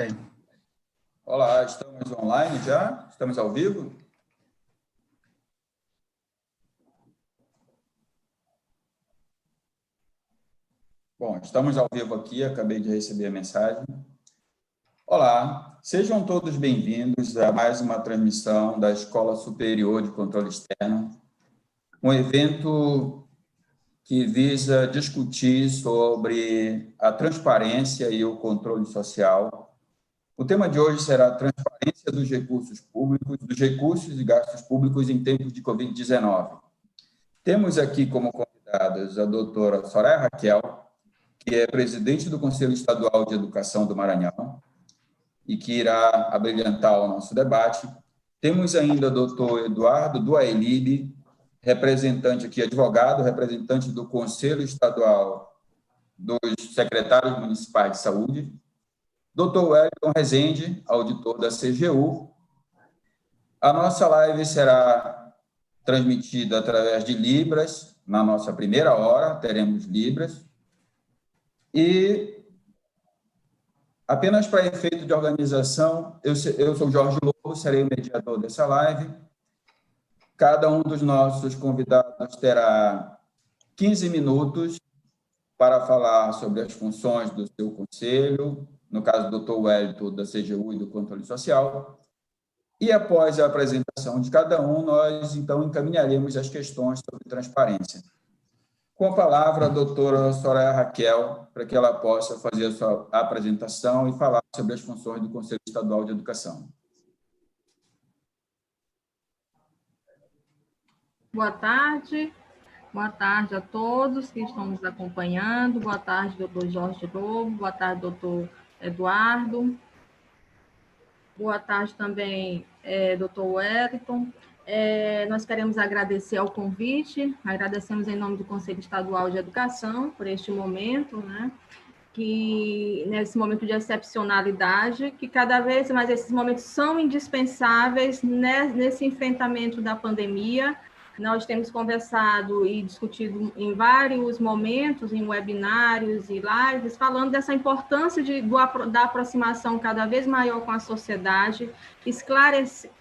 Bem. Olá, estamos online já? Estamos ao vivo? Bom, estamos ao vivo aqui, acabei de receber a mensagem. Olá, sejam todos bem-vindos a mais uma transmissão da Escola Superior de Controle Externo, um evento que visa discutir sobre a transparência e o controle social. O tema de hoje será a transparência dos recursos e gastos públicos em tempos de Covid-19. Temos aqui como convidadas a doutora Soraya Raquel, que é presidente do Conselho Estadual de Educação do Maranhão e que irá abrilhantar o nosso debate. Temos ainda o doutor Eduardo Duailib, representante aqui, advogado, representante do Conselho Estadual dos Secretários Municipais de Saúde. Doutor Wellington Rezende, auditor da CGU. A nossa live será transmitida através de Libras. Na nossa primeira hora, teremos Libras. E, apenas para efeito de organização, eu sou Jorge Lobo, serei o mediador dessa live. Cada um dos nossos convidados terá 15 minutos para falar sobre as funções do seu conselho, no caso do Dr. Wellington, da CGU e do Controle Social. E, após a apresentação de cada um, nós, então, encaminharemos as questões sobre transparência. Com a palavra, a doutora Soraya Raquel, para que ela possa fazer a sua apresentação e falar sobre as funções do Conselho Estadual de Educação. Boa tarde a todos que estão nos acompanhando. Boa tarde, doutor Jorge Lobo. Boa tarde, doutor Eduardo. Boa tarde também, doutor Wellington. Nós queremos agradecer ao convite, agradecemos em nome do Conselho Estadual de Educação por este momento, né? Que nesse momento de excepcionalidade, que cada vez mais esses momentos são indispensáveis nesse enfrentamento da pandemia. Nós temos conversado e discutido em vários momentos, em webinários e lives, falando dessa importância da aproximação cada vez maior com a sociedade,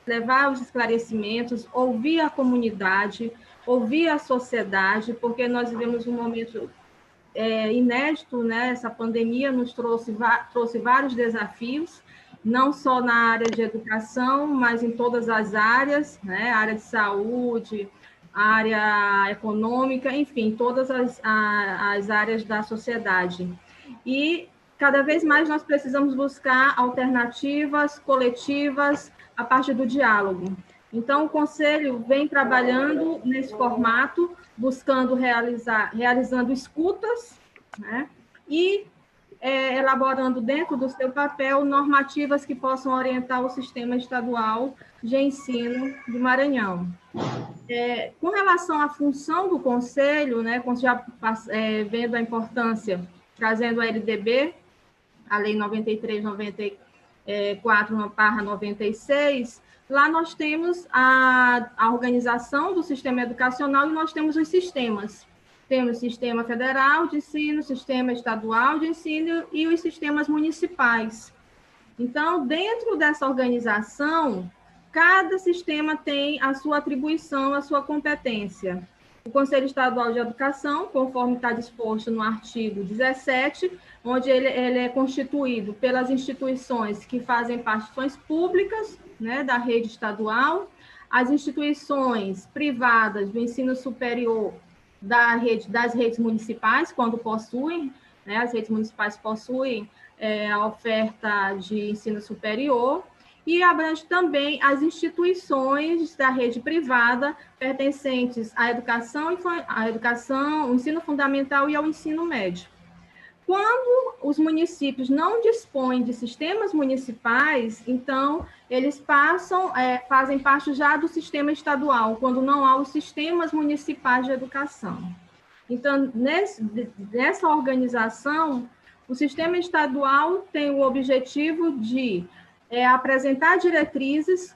levar os esclarecimentos, ouvir a comunidade, ouvir a sociedade, porque nós vivemos um momento inédito, né? Essa pandemia nos trouxe vários desafios, não só na área de educação, mas em todas as áreas, né? A área de saúde, a área econômica, enfim, todas as áreas da sociedade. E cada vez mais nós precisamos buscar alternativas coletivas a partir do diálogo. Então, o Conselho vem trabalhando nesse formato, buscando realizando escutas, né? E elaborando dentro do seu papel normativas que possam orientar o sistema estadual de ensino do Maranhão. Com relação à função do Conselho, né, já vendo a importância, trazendo a LDB, a Lei 93/94/96, lá nós temos a organização do sistema educacional e nós temos os sistemas. Temos o Sistema Federal de Ensino, Sistema Estadual de Ensino e os sistemas municipais. Então, dentro dessa organização, cada sistema tem a sua atribuição, a sua competência. O Conselho Estadual de Educação, conforme está disposto no artigo 17, onde ele é constituído pelas instituições que fazem parte públicas, né, da rede estadual, as instituições privadas do ensino superior das redes municipais, quando possuem, né, as redes municipais possuem a oferta de ensino superior, e abrange também as instituições da rede privada pertencentes à educação, o ensino fundamental e ao ensino médio. Quando os municípios não dispõem de sistemas municipais, então, eles fazem parte já do sistema estadual, quando não há os sistemas municipais de educação. Então, nessa organização, o sistema estadual tem o objetivo de apresentar diretrizes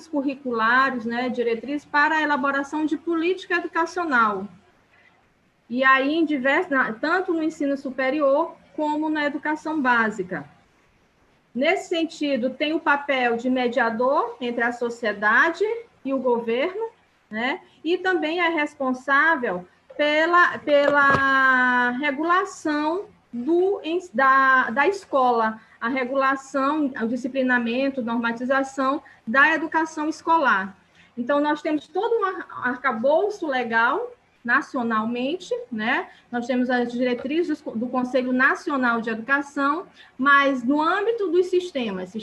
curriculares, né, diretrizes para a elaboração de política educacional. E aí, tanto no ensino superior como na educação básica. Nesse sentido, tem o papel de mediador entre a sociedade e o governo, né? E também é responsável pela regulação da escola, a regulação, o disciplinamento, normatização da educação escolar. Então, nós temos todo um arcabouço legal nacionalmente, né? Nós temos as diretrizes do Conselho Nacional de Educação, mas no âmbito dos sistemas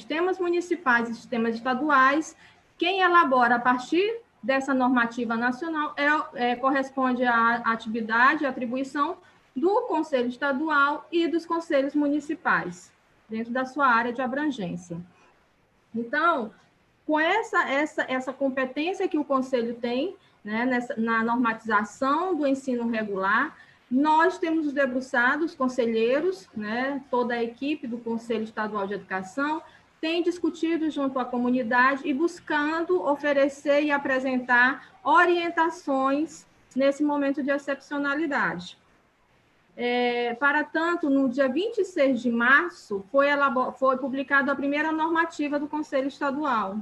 municipais e sistemas estaduais, quem elabora a partir dessa normativa nacional corresponde à atividade, à atribuição do Conselho Estadual e dos Conselhos Municipais, dentro da sua área de abrangência. Então, com essa competência que o Conselho tem, né, na normatização do ensino regular, nós temos os debruçados, conselheiros, né, toda a equipe do Conselho Estadual de Educação, tem discutido junto à comunidade e buscando oferecer e apresentar orientações nesse momento de excepcionalidade. Para tanto, no dia 26 de março, foi publicada a primeira normativa do Conselho Estadual.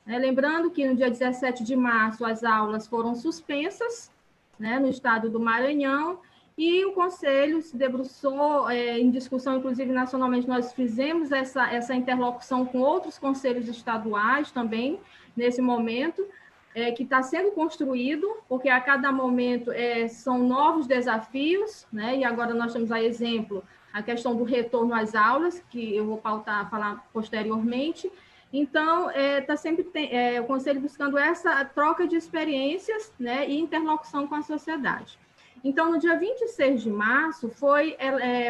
Lembrando que no dia 17 de março as aulas foram suspensas, né, no estado do Maranhão, e o Conselho se debruçou em discussão, inclusive nacionalmente, nós fizemos essa interlocução com outros conselhos estaduais também, nesse momento, que está sendo construído, porque a cada momento são novos desafios, né? E agora nós temos a exemplo a questão do retorno às aulas, que eu vou falar posteriormente. Então, está sempre o Conselho buscando essa troca de experiências, né, e interlocução com a sociedade. Então, no dia 26 de março, foi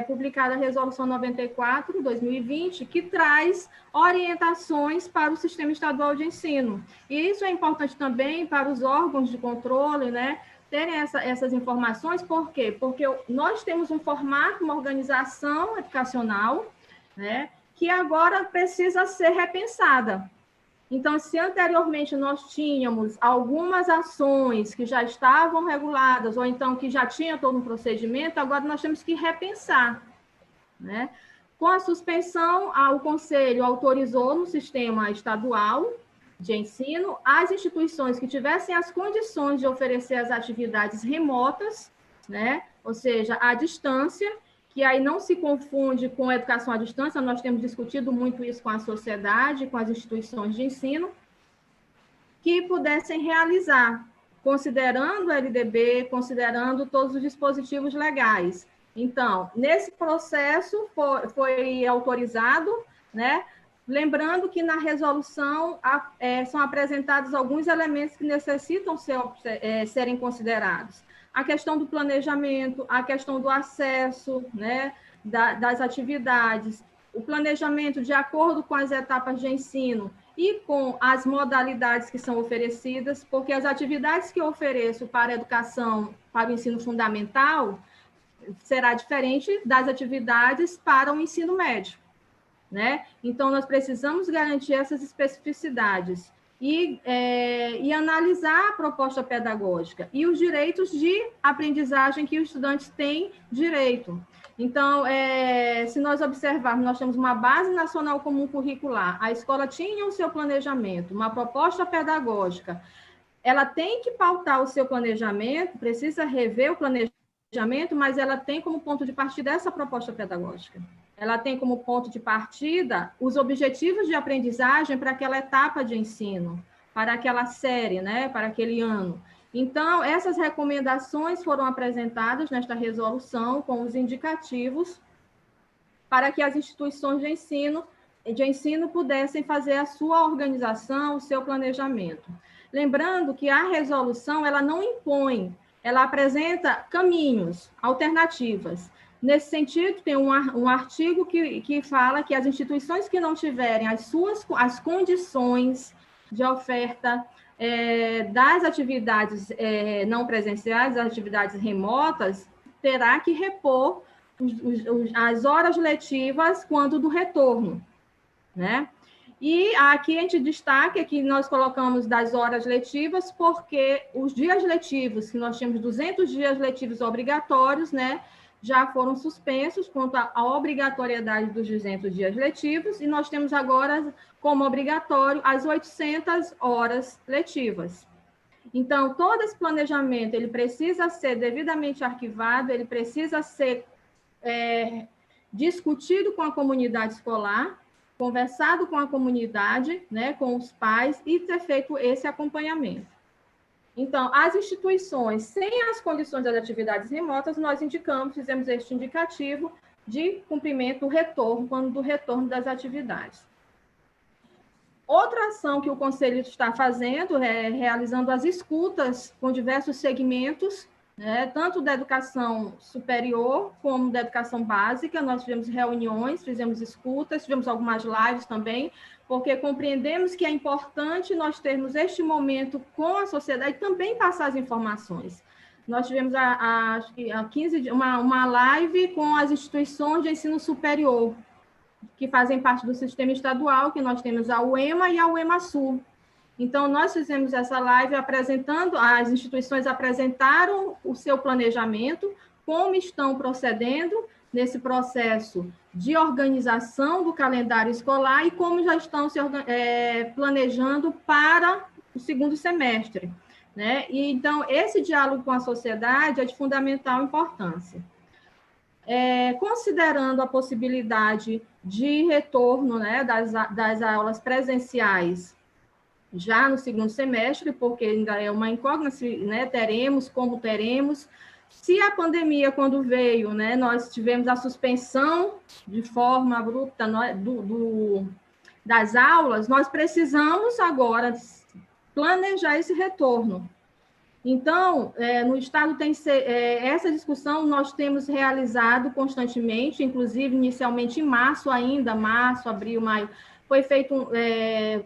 publicada a Resolução 94/2020, que traz orientações para o Sistema Estadual de Ensino. E isso é importante também para os órgãos de controle, né, terem essas informações. Por quê? Porque nós temos um formato, uma organização educacional, né, que agora precisa ser repensada. Então, se anteriormente nós tínhamos algumas ações que já estavam reguladas, ou então que já tinha todo um procedimento, agora nós temos que repensar, né? Com a suspensão, o Conselho autorizou no sistema estadual de ensino as instituições que tivessem as condições de oferecer as atividades remotas, né? Ou seja, à distância, que aí não se confunde com a educação à distância, nós temos discutido muito isso com a sociedade, com as instituições de ensino, que pudessem realizar, considerando o LDB, considerando todos os dispositivos legais. Então, nesse processo foi autorizado, né? Lembrando que na resolução são apresentados alguns elementos que necessitam serem considerados. A questão do planejamento, a questão do acesso, né, das atividades, o planejamento de acordo com as etapas de ensino e com as modalidades que são oferecidas, porque as atividades que eu ofereço para a educação, para o ensino fundamental, será diferente das atividades para o ensino médio, né? Então, nós precisamos garantir essas especificidades e analisar a proposta pedagógica e os direitos de aprendizagem que os estudantes têm direito. Então, se nós observarmos, nós temos uma base nacional comum curricular, a escola tinha o seu planejamento, uma proposta pedagógica, ela tem que pautar o seu planejamento, precisa rever o planejamento, mas ela tem como ponto de partida essa proposta pedagógica. Ela tem como ponto de partida os objetivos de aprendizagem para aquela etapa de ensino, para aquela série, né, para aquele ano. Então, essas recomendações foram apresentadas nesta resolução com os indicativos para que as instituições de ensino pudessem fazer a sua organização, o seu planejamento. Lembrando que a resolução, ela não impõe, ela apresenta caminhos, alternativas. Nesse sentido, tem um artigo que fala que as instituições que não tiverem as condições de oferta das atividades não presenciais, das atividades remotas, terá que repor as horas letivas quando do retorno, né? E aqui a gente destaca que nós colocamos das horas letivas, porque os dias letivos, que nós tínhamos 200 dias letivos obrigatórios, né? já foram suspensos quanto à obrigatoriedade dos 200 dias letivos, e nós temos agora como obrigatório as 800 horas letivas. Então, todo esse planejamento, ele precisa ser devidamente arquivado, ele precisa ser discutido com a comunidade escolar, conversado com a comunidade, né, com os pais, e ter feito esse acompanhamento. Então, as instituições, sem as condições das atividades remotas, nós fizemos este indicativo de cumprimento do retorno, quando do retorno das atividades. Outra ação que o Conselho está fazendo é realizando as escutas com diversos segmentos, né, tanto da educação superior como da educação básica. Nós tivemos reuniões, fizemos escutas, tivemos algumas lives também, porque compreendemos que é importante nós termos este momento com a sociedade e também passar as informações. Nós tivemos há 15 dias uma live com as instituições de ensino superior, que fazem parte do sistema estadual, que nós temos a UEMA e a UEMA-Sul. Então, nós fizemos essa live apresentando, as instituições apresentaram o seu planejamento, como estão procedendo nesse processo de organização do calendário escolar e como já estão se planejando para o segundo semestre, né? E, então, esse diálogo com a sociedade é de fundamental importância. Considerando a possibilidade de retorno, né, das aulas presenciais já no segundo semestre, porque ainda é uma incógnita, né, teremos, como teremos. Se a pandemia, quando veio, né, nós tivemos a suspensão de forma abrupta das aulas, nós precisamos agora planejar esse retorno. Então, no Estado essa discussão nós temos realizado constantemente, inclusive inicialmente em março, abril, maio, foi feito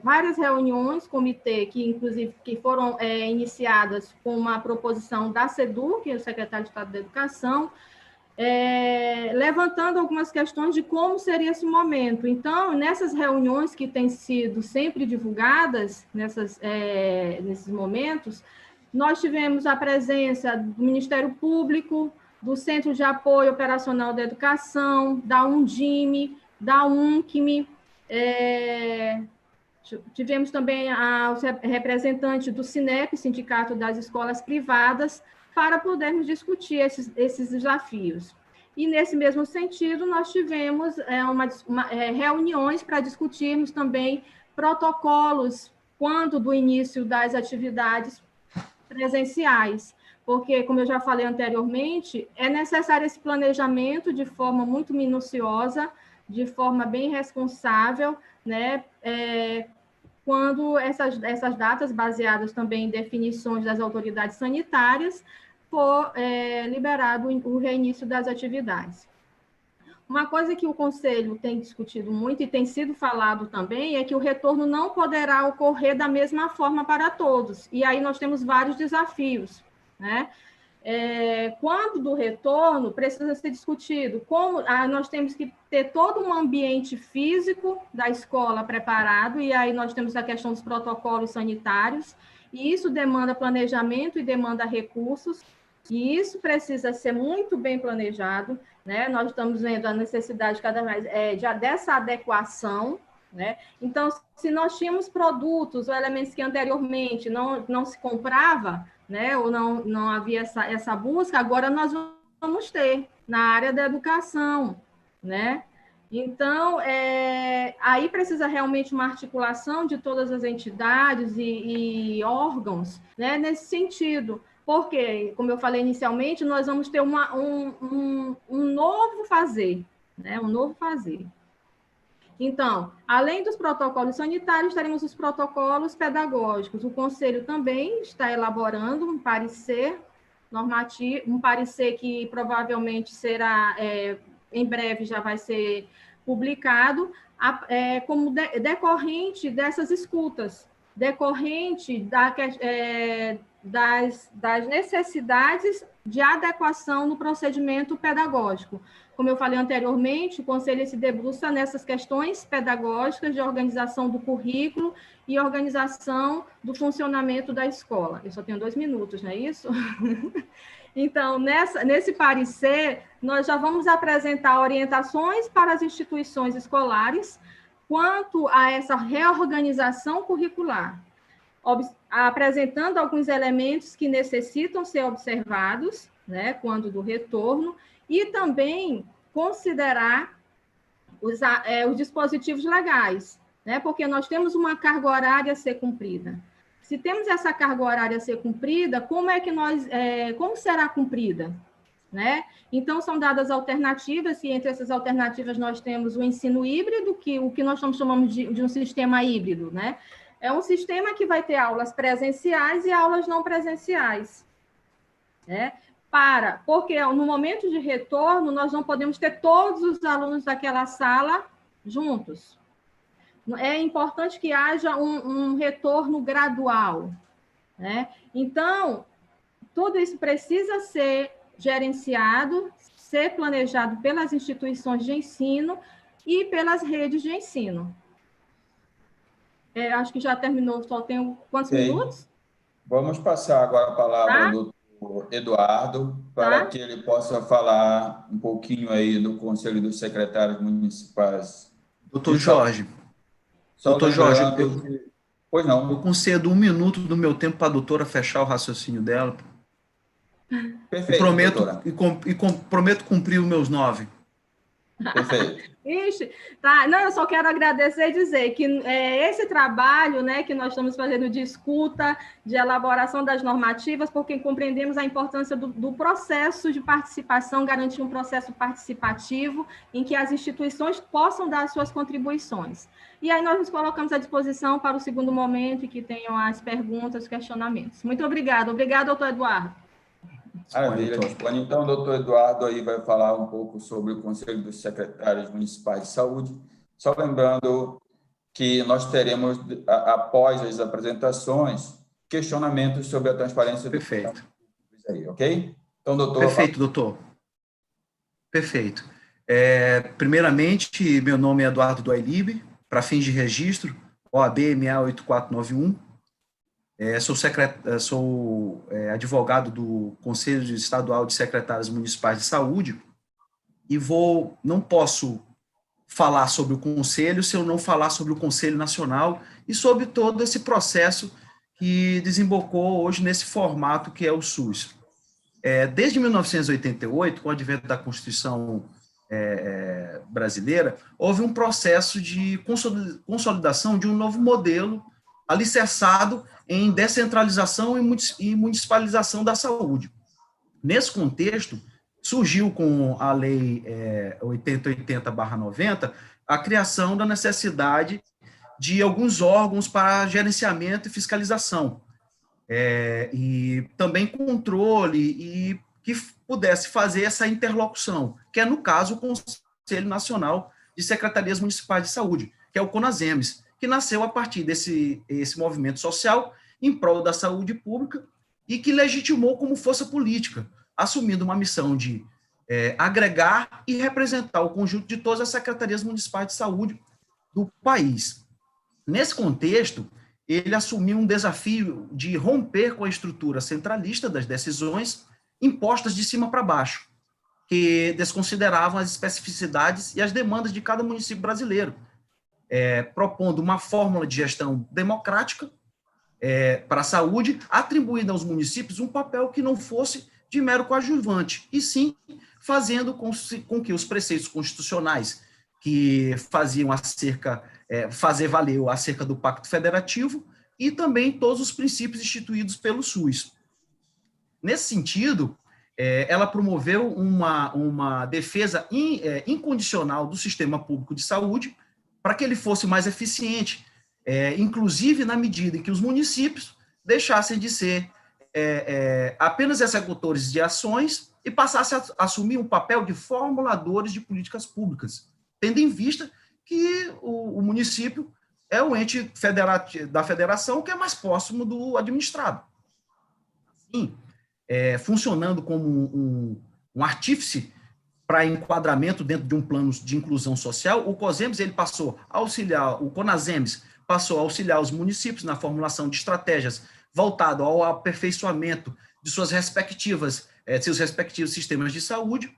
várias reuniões, comitê, que foram iniciadas com uma proposição da SEDU, que é o secretário de Estado da Educação, levantando algumas questões de como seria esse momento. Então, nessas reuniões que têm sido sempre divulgadas, nesses momentos, nós tivemos a presença do Ministério Público, do Centro de Apoio Operacional da Educação, da Undime, da UNCME, tivemos também os representantes do SINEP, Sindicato das Escolas Privadas, para podermos discutir esses desafios. E, nesse mesmo sentido, nós tivemos reuniões para discutirmos também protocolos quando do início das atividades presenciais, porque, como eu já falei anteriormente, é necessário esse planejamento de forma muito minuciosa, de forma bem responsável, né? Quando essas datas, baseadas também em definições das autoridades sanitárias, for liberado o reinício das atividades. Uma coisa que o Conselho tem discutido muito e tem sido falado também é que o retorno não poderá ocorrer da mesma forma para todos. E aí nós temos vários desafios, né? Quando do retorno, precisa ser discutido como nós temos que ter todo um ambiente físico da escola preparado, e aí nós temos a questão dos protocolos sanitários, e isso demanda planejamento e demanda recursos, e isso precisa ser muito bem planejado, né? Nós estamos vendo a necessidade cada vez dessa adequação, né? Então, se nós tínhamos produtos ou elementos que anteriormente não se comprava, né, ou não havia essa busca, agora nós vamos ter na área da educação, né? Então, aí precisa realmente uma articulação de todas as entidades e órgãos, né, nesse sentido, porque, como eu falei inicialmente, nós vamos ter um novo fazer, né, um novo fazer. Então, além dos protocolos sanitários, teremos os protocolos pedagógicos. O Conselho também está elaborando um parecer normativo, um parecer que provavelmente será, em breve já vai ser publicado, como decorrente dessas escutas, decorrente das necessidades de adequação no procedimento pedagógico. Como eu falei anteriormente, o Conselho se debruça nessas questões pedagógicas de organização do currículo e organização do funcionamento da escola. Eu só tenho 2 minutos, não é isso? Então, nesse parecer, nós já vamos apresentar orientações para as instituições escolares quanto a essa reorganização curricular, apresentando alguns elementos que necessitam ser observados, né, quando do retorno, e também considerar os dispositivos legais, né, porque nós temos uma carga horária a ser cumprida. Se temos essa carga horária a ser cumprida, como será cumprida? Né? Então, são dadas alternativas, e entre essas alternativas nós temos o ensino híbrido, o que nós chamamos de um sistema híbrido, né? É um sistema que vai ter aulas presenciais e aulas não presenciais, né? Porque no momento de retorno, nós não podemos ter todos os alunos daquela sala juntos. É importante que haja um retorno gradual, né? Então, tudo isso precisa ser gerenciado, ser planejado pelas instituições de ensino e pelas redes de ensino. Acho que já terminou, só tenho quantos minutos? Vamos passar agora a palavra ao doutor Eduardo, para que ele possa falar um pouquinho aí do Conselho dos Secretários Municipais. Doutor Jorge, pois não. Eu concedo 1 minuto do meu tempo para a doutora fechar o raciocínio dela. Perfeito, prometo cumprir os meus 9. Perfeito. Ixi, tá. Não, eu só quero agradecer e dizer que esse trabalho, né, que nós estamos fazendo de escuta, de elaboração das normativas, porque compreendemos a importância do processo de participação, garantir um processo participativo em que as instituições possam dar as suas contribuições. E aí nós nos colocamos à disposição para o segundo momento e que tenham as perguntas, os questionamentos. Muito obrigada. Obrigada, doutor Eduardo. Maravilha, então o doutor Eduardo aí vai falar um pouco sobre o Conselho dos Secretários Municipais de Saúde, só lembrando que nós teremos, após as apresentações, questionamentos sobre a transparência. Perfeito. Aí, ok? Então, doutor... Perfeito, doutor. Perfeito. Primeiramente, meu nome é Eduardo Doilib, para fins de registro, OAB MA 8491, sou advogado do Conselho Estadual de Secretários Municipais de Saúde e não posso falar sobre o Conselho se eu não falar sobre o Conselho Nacional e sobre todo esse processo que desembocou hoje nesse formato que é o SUS. Desde 1988, com o advento da Constituição brasileira, houve um processo de consolidação de um novo modelo alicerçado em descentralização e municipalização da saúde. Nesse contexto, surgiu com a Lei 8080/90 a criação da necessidade de alguns órgãos para gerenciamento e fiscalização, e também controle e que pudesse fazer essa interlocução, que é, no caso, o Conselho Nacional de Secretarias Municipais de Saúde, que é o CONASEMES, que nasceu a partir desse movimento social em prol da saúde pública e que legitimou como força política, assumindo uma missão de agregar e representar o conjunto de todas as secretarias municipais de saúde do país. Nesse contexto, ele assumiu um desafio de romper com a estrutura centralista das decisões impostas de cima para baixo, que desconsideravam as especificidades e as demandas de cada município brasileiro, propondo uma fórmula de gestão democrática para a saúde, atribuindo aos municípios um papel que não fosse de mero coadjuvante, e sim fazendo com que os preceitos constitucionais que faziam fazer valer acerca do Pacto Federativo e também todos os princípios instituídos pelo SUS. Nesse sentido, ela promoveu uma defesa incondicional do sistema público de saúde para que ele fosse mais eficiente, inclusive na medida em que os municípios deixassem de ser apenas executores de ações e passassem a assumir um papel de formuladores de políticas públicas, tendo em vista que o município é o ente da federação que é mais próximo do administrado. Assim, funcionando como um artífice para enquadramento dentro de um plano de inclusão social, o CONASEMES passou a auxiliar os municípios na formulação de estratégias voltado ao aperfeiçoamento de seus respectivos sistemas de saúde,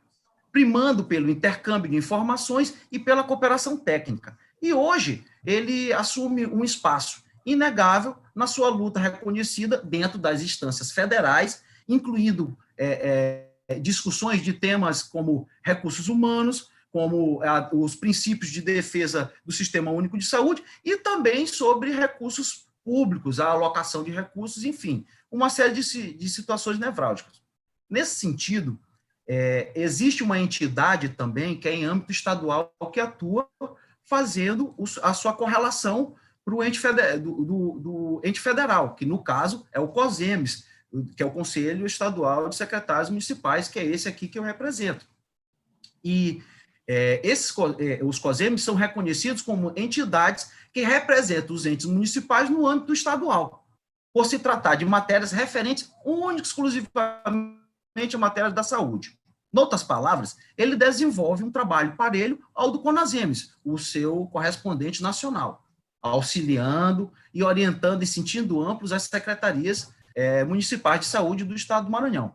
primando pelo intercâmbio de informações e pela cooperação técnica. E hoje ele assume um espaço inegável na sua luta reconhecida dentro das instâncias federais, incluindo discussões de temas como recursos humanos, como os princípios de defesa do Sistema Único de Saúde, e também sobre recursos públicos, a alocação de recursos, enfim, uma série de situações nevrálgicas. Nesse sentido, existe uma entidade também, que é em âmbito estadual, que atua fazendo a sua correlação para o ente do ente federal, que, no caso, é o COSEMES, que é o Conselho Estadual de Secretários Municipais, que é esse aqui que eu represento. E os COSEMES são reconhecidos como entidades que representam os entes municipais no âmbito estadual, por se tratar de matérias referentes única e exclusivamente a matérias da saúde. Em outras palavras, ele desenvolve um trabalho parelho ao do CONASEMES, o seu correspondente nacional, auxiliando e orientando em sentido amplo as secretarias municipais de saúde do Estado do Maranhão.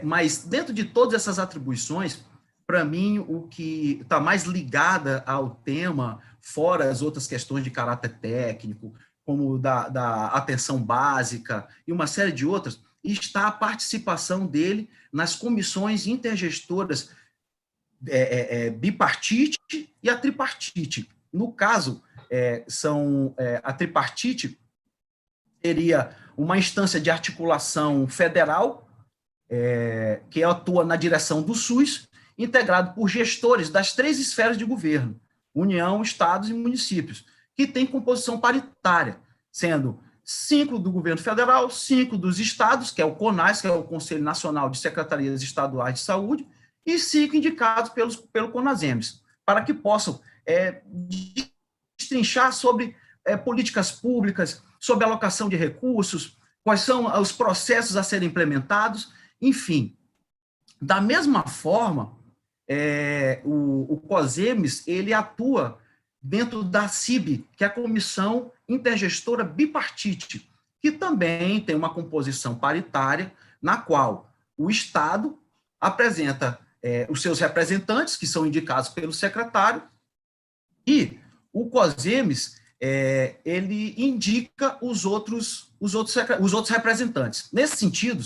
Mas, dentro de todas essas atribuições, para mim, o que está mais ligada ao tema, fora as outras questões de caráter técnico, como da atenção básica e uma série de outras, está a participação dele nas comissões intergestoras bipartite e a tripartite. No caso, a tripartite seria uma instância de articulação federal, que atua na direção do SUS, integrado por gestores das 3 esferas de governo, União, Estados e municípios, que tem composição paritária, sendo 5 do governo federal, 5 dos estados, que é o CONAS, que é o Conselho Nacional de Secretarias Estaduais de Saúde, e 5 indicados pelo CONASEMES, para que possam destrinchar sobre políticas públicas, sobre alocação de recursos, quais são os processos a serem implementados, enfim. Da mesma forma, o COSEMES, ele atua dentro da CIB, que é a Comissão Intergestora Bipartite, que também tem uma composição paritária, na qual o Estado apresenta os seus representantes, que são indicados pelo secretário, e o COSEMES ele indica os outros representantes. Nesse sentido,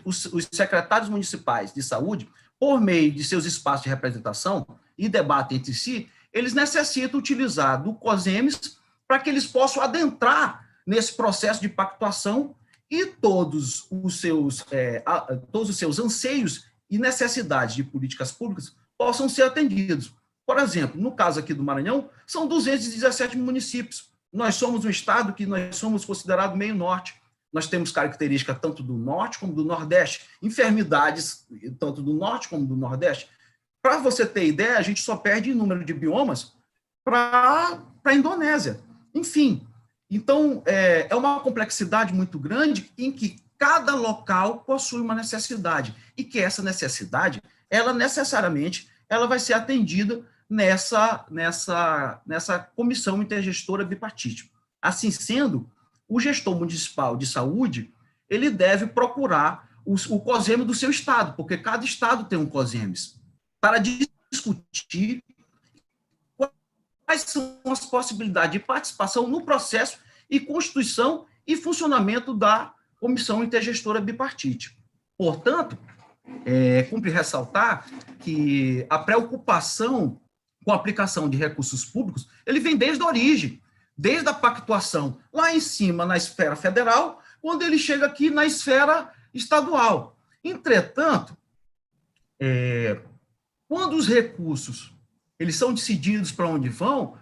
os secretários municipais de saúde, por meio de seus espaços de representação e debate entre si, eles necessitam utilizar do COSEMES para que eles possam adentrar nesse processo de pactuação e todos os seus anseios e necessidades de políticas públicas possam ser atendidos. Por exemplo, no caso aqui do Maranhão, são 217 municípios. Nós somos um estado que nós somos considerados meio norte. Nós temos características tanto do norte como do nordeste, enfermidades tanto do norte como do nordeste. Para você ter ideia, a gente só perde em número de biomas para a Indonésia. Enfim, então, é uma complexidade muito grande em que cada local possui uma necessidade e que essa necessidade, ela necessariamente vai ser atendida nessa comissão intergestora bipartite. Assim sendo, o gestor municipal de saúde, ele deve procurar o COSEMES do seu estado, porque cada estado tem um COSEMES, para discutir quais são as possibilidades de participação no processo e constituição e funcionamento da Comissão Intergestora Bipartite. Portanto, cumpre ressaltar que a preocupação com a aplicação de recursos públicos, ele vem desde a origem, desde a pactuação lá em cima na esfera federal, quando ele chega aqui na esfera estadual. Entretanto, quando os recursos eles são decididos para onde vão,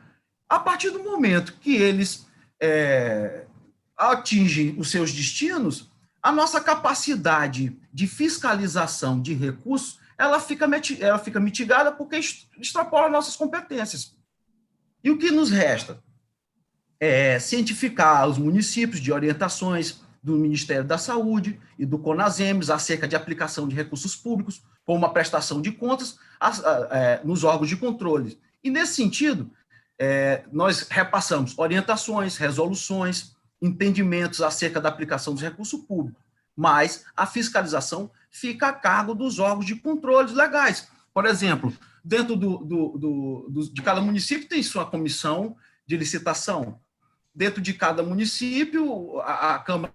a partir do momento que eles atingem os seus destinos, a nossa capacidade de fiscalização de recursos ela fica mitigada porque extrapola nossas competências. E o que nos resta? Cientificar os municípios de orientações do Ministério da Saúde e do CONASEMES acerca de aplicação de recursos públicos, com uma prestação de contas nos órgãos de controle. E, nesse sentido, nós repassamos orientações, resoluções, entendimentos acerca da aplicação dos recursos públicos, mas a fiscalização fica a cargo dos órgãos de controles legais. Por exemplo, dentro de cada município tem sua comissão de licitação. Dentro de cada município, a Câmara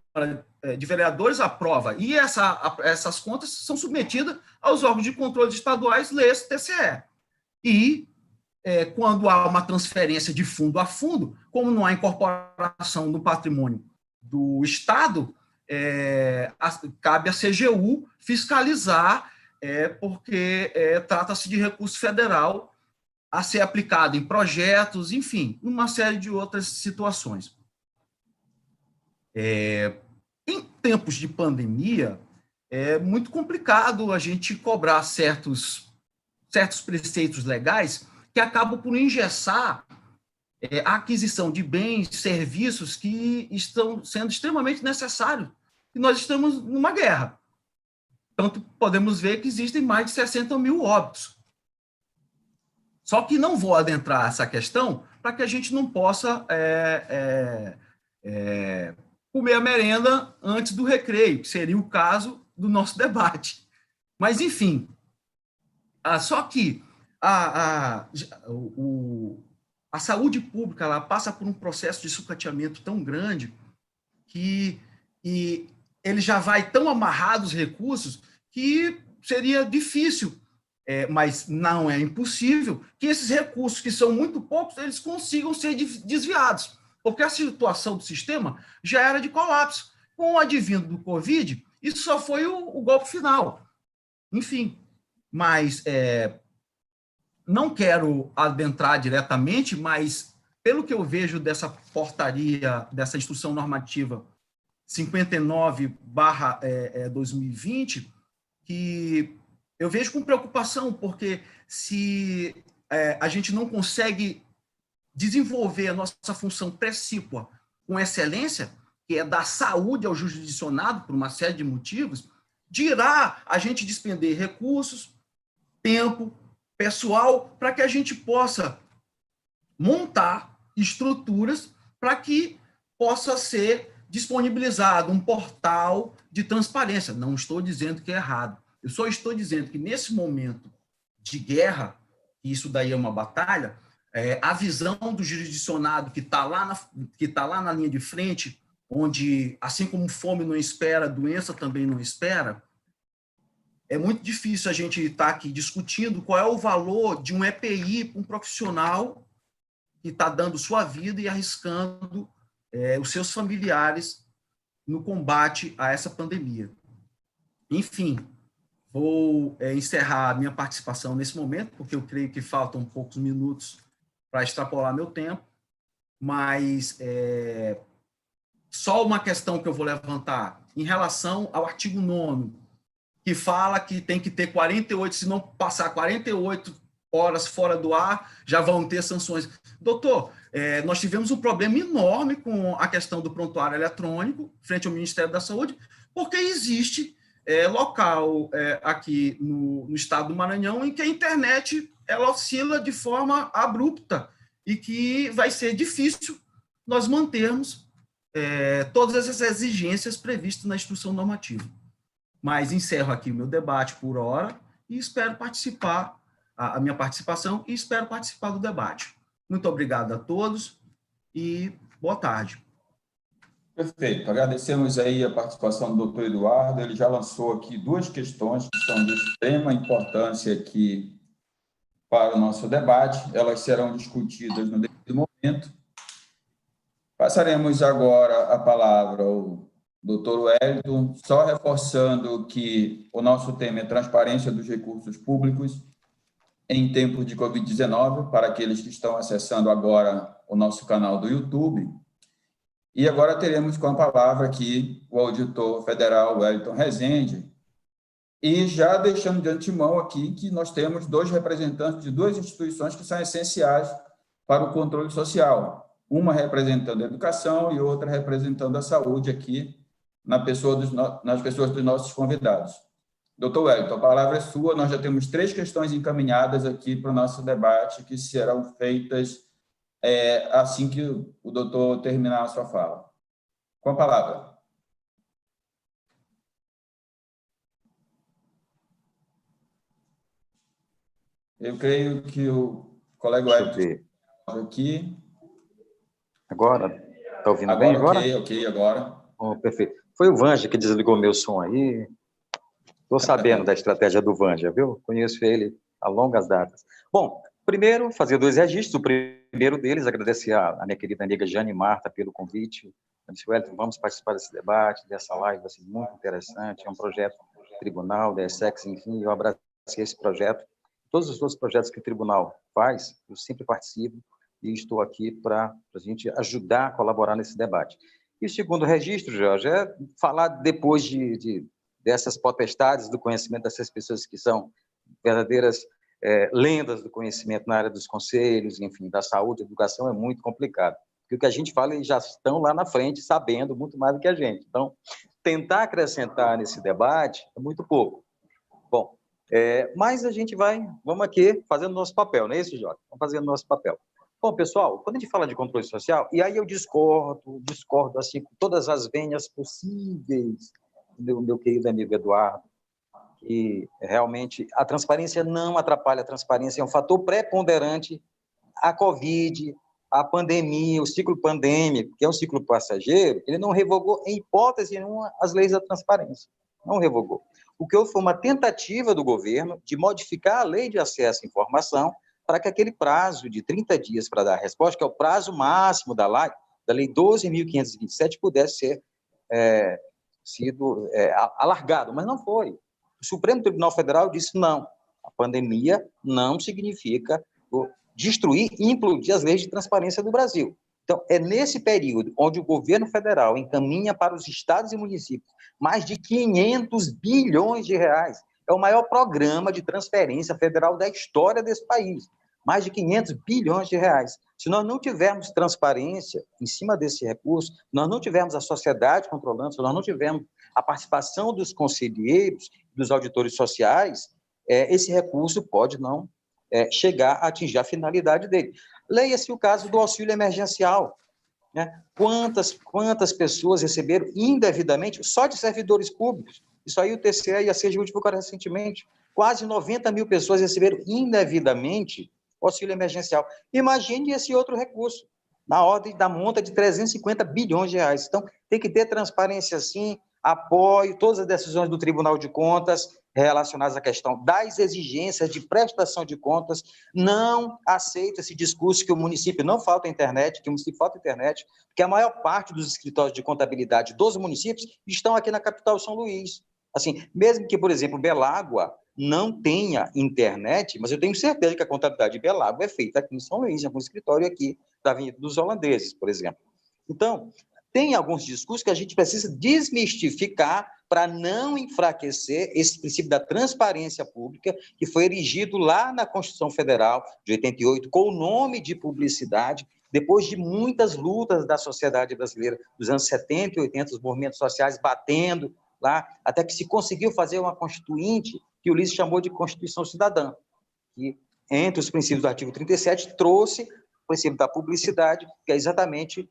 de Vereadores aprova. E essas contas são submetidas aos órgãos de controle estaduais, leis, TCE. E, quando há uma transferência de fundo a fundo, como não há incorporação no patrimônio do Estado, cabe à CGU fiscalizar, porque trata-se de recurso federal a ser aplicado em projetos, enfim, uma série de outras situações. Em tempos de pandemia, é muito complicado a gente cobrar certos preceitos legais que acabam por engessar a aquisição de bens, serviços que estão sendo extremamente necessários. E nós estamos numa guerra. Tanto podemos ver que existem mais de 60 mil óbitos. Só que não vou adentrar essa questão para que a gente não possa comer a merenda antes do recreio, que seria o caso do nosso debate. Mas, enfim, só que a saúde pública ela passa por um processo de sucateamento tão grande que ele já vai tão amarrado os recursos que seria difícil, mas não é impossível, que esses recursos, que são muito poucos, eles consigam ser desviados, porque a situação do sistema já era de colapso. Com o advindo do Covid, isso só foi o golpe final. Enfim, mas não quero adentrar diretamente, mas pelo que eu vejo dessa portaria, dessa instrução normativa 59/2020, que eu vejo com preocupação, porque se a gente não consegue desenvolver a nossa função precípua com excelência, que é dar saúde ao jurisdicionado por uma série de motivos, dirá a gente despender recursos, tempo, pessoal, para que a gente possa montar estruturas para que possa ser disponibilizado um portal de transparência. Não estou dizendo que é errado. Eu só estou dizendo que, nesse momento de guerra, e isso daí é uma batalha, a visão do jurisdicionado que está lá na linha de frente, onde, assim como fome não espera, doença também não espera, é muito difícil a gente estar aqui discutindo qual é o valor de um EPI para um profissional que está dando sua vida e arriscando os seus familiares no combate a essa pandemia. Enfim, vou encerrar a minha participação nesse momento, porque eu creio que faltam poucos minutos para extrapolar meu tempo, mas só uma questão que eu vou levantar em relação ao artigo 9º, que fala que tem que ter 48, se não passar 48 horas fora do ar, já vão ter sanções. Doutor, nós tivemos um problema enorme com a questão do prontuário eletrônico, frente ao Ministério da Saúde, porque existe local aqui no estado do Maranhão em que a internet ela oscila de forma abrupta e que vai ser difícil nós mantermos todas essas exigências previstas na instrução normativa. Mas encerro aqui o meu debate por hora e espero participar, a minha participação, e espero participar do debate. Muito obrigado a todos e boa tarde. Perfeito. Agradecemos aí a participação do doutor Eduardo. Ele já lançou aqui duas questões que são de extrema importância aqui para o nosso debate. Elas serão discutidas no devido momento. Passaremos agora a palavra ao doutor Wellington, só reforçando que o nosso tema é transparência dos recursos públicos em tempos de Covid-19, para aqueles que estão acessando agora o nosso canal do YouTube. E agora teremos com a palavra aqui o auditor federal Wellington Rezende, e já deixando de antemão aqui que nós temos dois representantes de duas instituições que são essenciais para o controle social, uma representando a educação e outra representando a saúde aqui nas pessoas dos nossos convidados. Doutor Wellington, a palavra é sua. Nós já temos 3 questões encaminhadas aqui para o nosso debate, que serão feitas assim que o doutor terminar a sua fala. Com a palavra. Eu creio que o colega Deixa eu Wellington ver. aqui. Agora? Está ouvindo bem Agora, agora? ok, agora. Oh, perfeito. Foi o Vanja que desligou meu som aí. Estou sabendo da estratégia do Vanja, viu? Conheço ele há longas datas. Bom, primeiro, fazer 2 registros. O primeiro deles, agradecer a minha querida amiga Jane Marta pelo convite. Eu disse, Wellington, vamos participar desse debate, dessa live, vai ser muito interessante. É um projeto do tribunal, da ESSEX, enfim, eu abracei esse projeto. Todos os outros projetos que o tribunal faz, eu sempre participo e estou aqui para a gente ajudar a colaborar nesse debate. E o segundo registro, Jorge, é falar depois dessas potestades do conhecimento dessas pessoas que são verdadeiras lendas do conhecimento na área dos conselhos, enfim, da saúde, educação, é muito complicado. Porque o que a gente fala, eles já estão lá na frente, sabendo muito mais do que a gente. Então, tentar acrescentar nesse debate é muito pouco. Bom, mas a gente vamos aqui fazendo nosso papel, não é isso, Jorge? Vamos fazendo nosso papel. Bom, pessoal, quando a gente fala de controle social, e aí eu discordo assim, com todas as venhas possíveis do meu querido amigo Eduardo, que realmente a transparência não atrapalha, a transparência é um fator preponderante. A Covid, a pandemia, o ciclo pandêmico, que é um ciclo passageiro, ele não revogou, em hipótese nenhuma, as leis da transparência. Não revogou. O que houve foi uma tentativa do governo de modificar a lei de acesso à informação para que aquele prazo de 30 dias para dar a resposta, que é o prazo máximo da lei 12.527, pudesse ser sido alargado, mas não foi. O Supremo Tribunal Federal disse não, a pandemia não significa destruir e implodir as leis de transparência do Brasil. Então, é nesse período onde o governo federal encaminha para os estados e municípios mais de 500 bilhões de reais. É o maior programa de transferência federal da história desse país. Mais de 500 bilhões de reais. Se nós não tivermos transparência em cima desse recurso, nós não tivermos a sociedade controlando, se nós não tivermos a participação dos conselheiros, dos auditores sociais, esse recurso pode não chegar a atingir a finalidade dele. Leia-se o caso do auxílio emergencial. Né? Quantas pessoas receberam indevidamente, só de servidores públicos? Isso aí o TCE e a CGU divulgaram recentemente. Quase 90 mil pessoas receberam indevidamente o auxílio emergencial. Imagine esse outro recurso, na ordem da monta de 350 bilhões de reais. Então, tem que ter transparência, sim, apoio todas as decisões do Tribunal de Contas relacionadas à questão das exigências de prestação de contas. Não aceito esse discurso que o município não falta internet, que o município falta internet, porque a maior parte dos escritórios de contabilidade dos municípios estão aqui na capital São Luís. Assim, mesmo que, por exemplo, Belágua não tenha internet, mas eu tenho certeza que a contabilidade de Belágua é feita aqui em São Luís, em algum escritório aqui da Avenida dos Holandeses, por exemplo. Então, tem alguns discursos que a gente precisa desmistificar para não enfraquecer esse princípio da transparência pública que foi erigido lá na Constituição Federal de 88 com o nome de publicidade, depois de muitas lutas da sociedade brasileira dos anos 70 e 80, os movimentos sociais batendo lá, até que se conseguiu fazer uma constituinte que o Ulisses chamou de Constituição Cidadã, que, entre os princípios do artigo 37, trouxe o princípio da publicidade, que é exatamente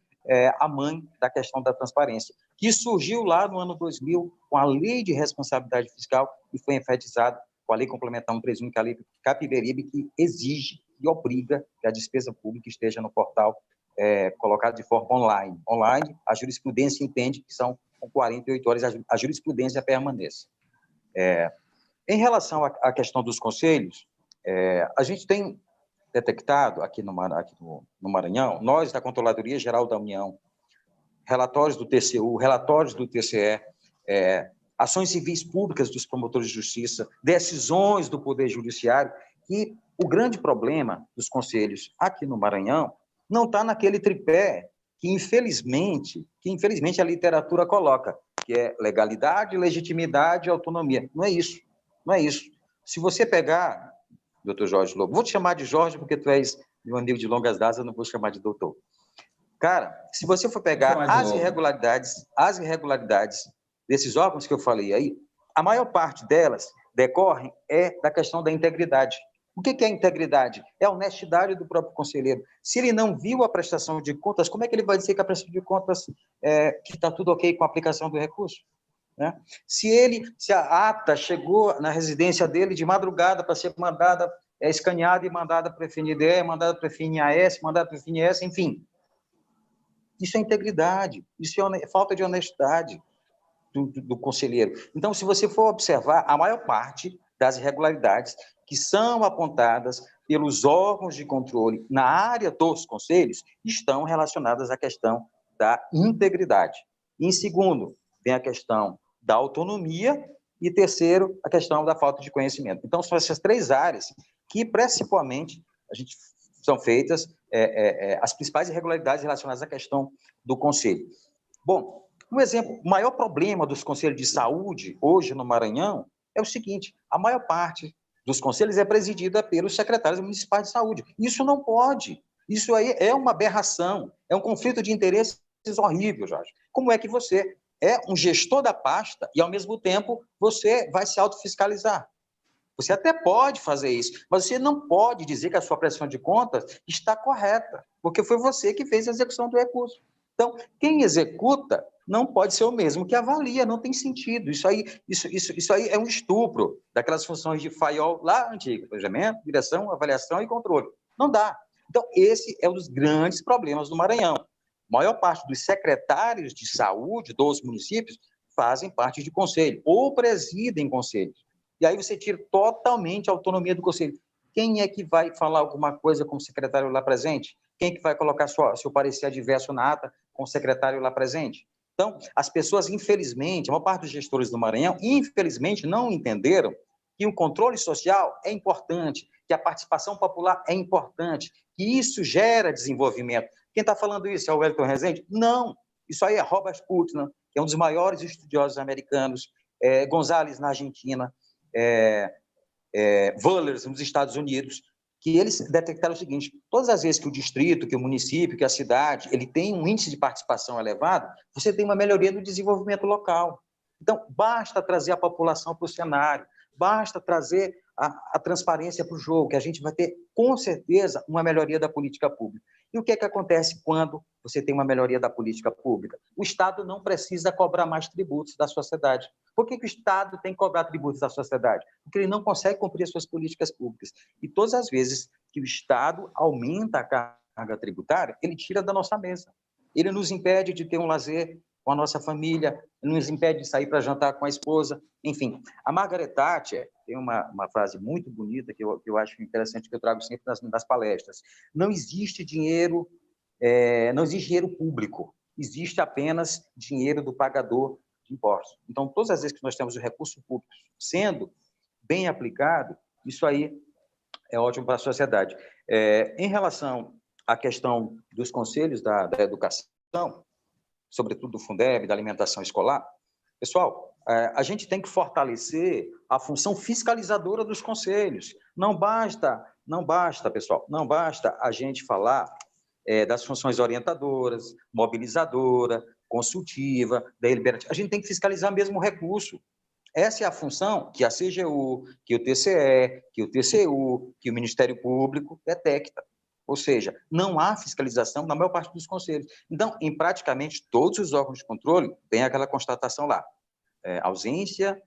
a mãe da questão da transparência, que surgiu lá no ano 2000 com a Lei de Responsabilidade Fiscal e foi enfatizada com a Lei Complementar 131, que é a Lei Capiberibe, que exige e obriga que a despesa pública esteja no portal colocado de forma online. Online, a jurisprudência entende que são com 48 horas a jurisprudência permanece. Em relação à questão dos conselhos, a gente tem detectado aqui no Maranhão, nós da Controladoria Geral da União, relatórios do TCU, relatórios do TCE, ações civis públicas dos promotores de justiça, decisões do Poder Judiciário, e o grande problema dos conselhos aqui no Maranhão não está naquele tripé que infelizmente a literatura coloca, que é legalidade, legitimidade e autonomia. Não é isso, não é isso. Se você pegar, doutor Jorge Lobo, vou te chamar de Jorge porque tu és meu amigo de longas datas, eu não vou chamar de doutor. Cara, se você for pegar as irregularidades desses órgãos que eu falei aí, a maior parte delas decorrem da questão da integridade. O que é a integridade? É a honestidade do próprio conselheiro. Se ele não viu a prestação de contas, como é que ele vai dizer que a prestação de contas que está tudo ok com a aplicação do recurso? Né? Se a ata chegou na residência dele de madrugada para ser mandada é escaneada e mandada para o FNDE, mandada para o FNAS, mandada para o FNS, enfim. Isso é integridade, isso é falta de honestidade do conselheiro. Então, se você for observar, a maior parte das irregularidades que são apontadas pelos órgãos de controle na área dos conselhos estão relacionadas à questão da integridade. Em segundo, vem a questão da autonomia e terceiro, a questão da falta de conhecimento. Então, são essas três áreas que, principalmente, são feitas as principais irregularidades relacionadas à questão do conselho. Bom, um exemplo, o maior problema dos conselhos de saúde hoje no Maranhão é o seguinte: a maior parte dos conselhos é presidida pelos secretários municipais de saúde. Isso não pode. Isso aí é uma aberração, é um conflito de interesses horrível, Jorge. Como é que você é um gestor da pasta e, ao mesmo tempo, você vai se autofiscalizar? Você até pode fazer isso, mas você não pode dizer que a sua prestação de contas está correta, porque foi você que fez a execução do recurso. Então, quem executa não pode ser o mesmo que avalia, não tem sentido. Isso aí é um estupro daquelas funções de FAIOL lá antigas, planejamento, direção, avaliação e controle. Não dá. Então, esse é um dos grandes problemas do Maranhão. A maior parte dos secretários de saúde dos municípios fazem parte de conselho, ou presidem conselhos. E aí você tira totalmente a autonomia do conselho. Quem é que vai falar alguma coisa com o secretário lá presente? Quem é que vai colocar seu parecer adverso na ata com o secretário lá presente? Então, as pessoas, infelizmente, a maior parte dos gestores do Maranhão, infelizmente, não entenderam que o controle social é importante, que a participação popular é importante, que isso gera desenvolvimento. Quem está falando isso é o Wellington Rezende? Não, isso aí é Robert Putnam, que é um dos maiores estudiosos americanos, Gonzalez, na Argentina, Wöhlers, nos Estados Unidos, que eles detectaram o seguinte: todas as vezes que o distrito, que o município, que a cidade, ele tem um índice de participação elevado, você tem uma melhoria do desenvolvimento local. Então, basta trazer a população para o cenário, basta trazer a transparência para o jogo, que a gente vai ter, com certeza, uma melhoria da política pública. E o que é que acontece quando você tem uma melhoria da política pública? O Estado não precisa cobrar mais tributos da sociedade. Por que o Estado tem que cobrar tributos da sociedade? Porque ele não consegue cumprir as suas políticas públicas. E todas as vezes que o Estado aumenta a carga tributária, ele tira da nossa mesa. Ele nos impede de ter um lazer com a nossa família, ele nos impede de sair para jantar com a esposa. Enfim, a Margaret Thatcher tem uma frase muito bonita que eu acho interessante, que eu trago sempre nas palestras. Não existe dinheiro público, existe apenas dinheiro do pagador de impostos. Então, todas as vezes que nós temos o recurso público sendo bem aplicado, isso aí é ótimo para a sociedade. Em relação à questão dos conselhos da educação, sobretudo do Fundeb, da alimentação escolar, pessoal, a gente tem que fortalecer a função fiscalizadora dos conselhos. Não basta, pessoal, não basta a gente falar das funções orientadoras, mobilizadora, consultiva, deliberativa. A gente tem que fiscalizar mesmo o recurso. Essa é a função que a CGU, que o TCE, que o TCU, que o Ministério Público detecta. Ou seja, não há fiscalização na maior parte dos conselhos. Então, em praticamente todos os órgãos de controle, tem aquela constatação lá, ausência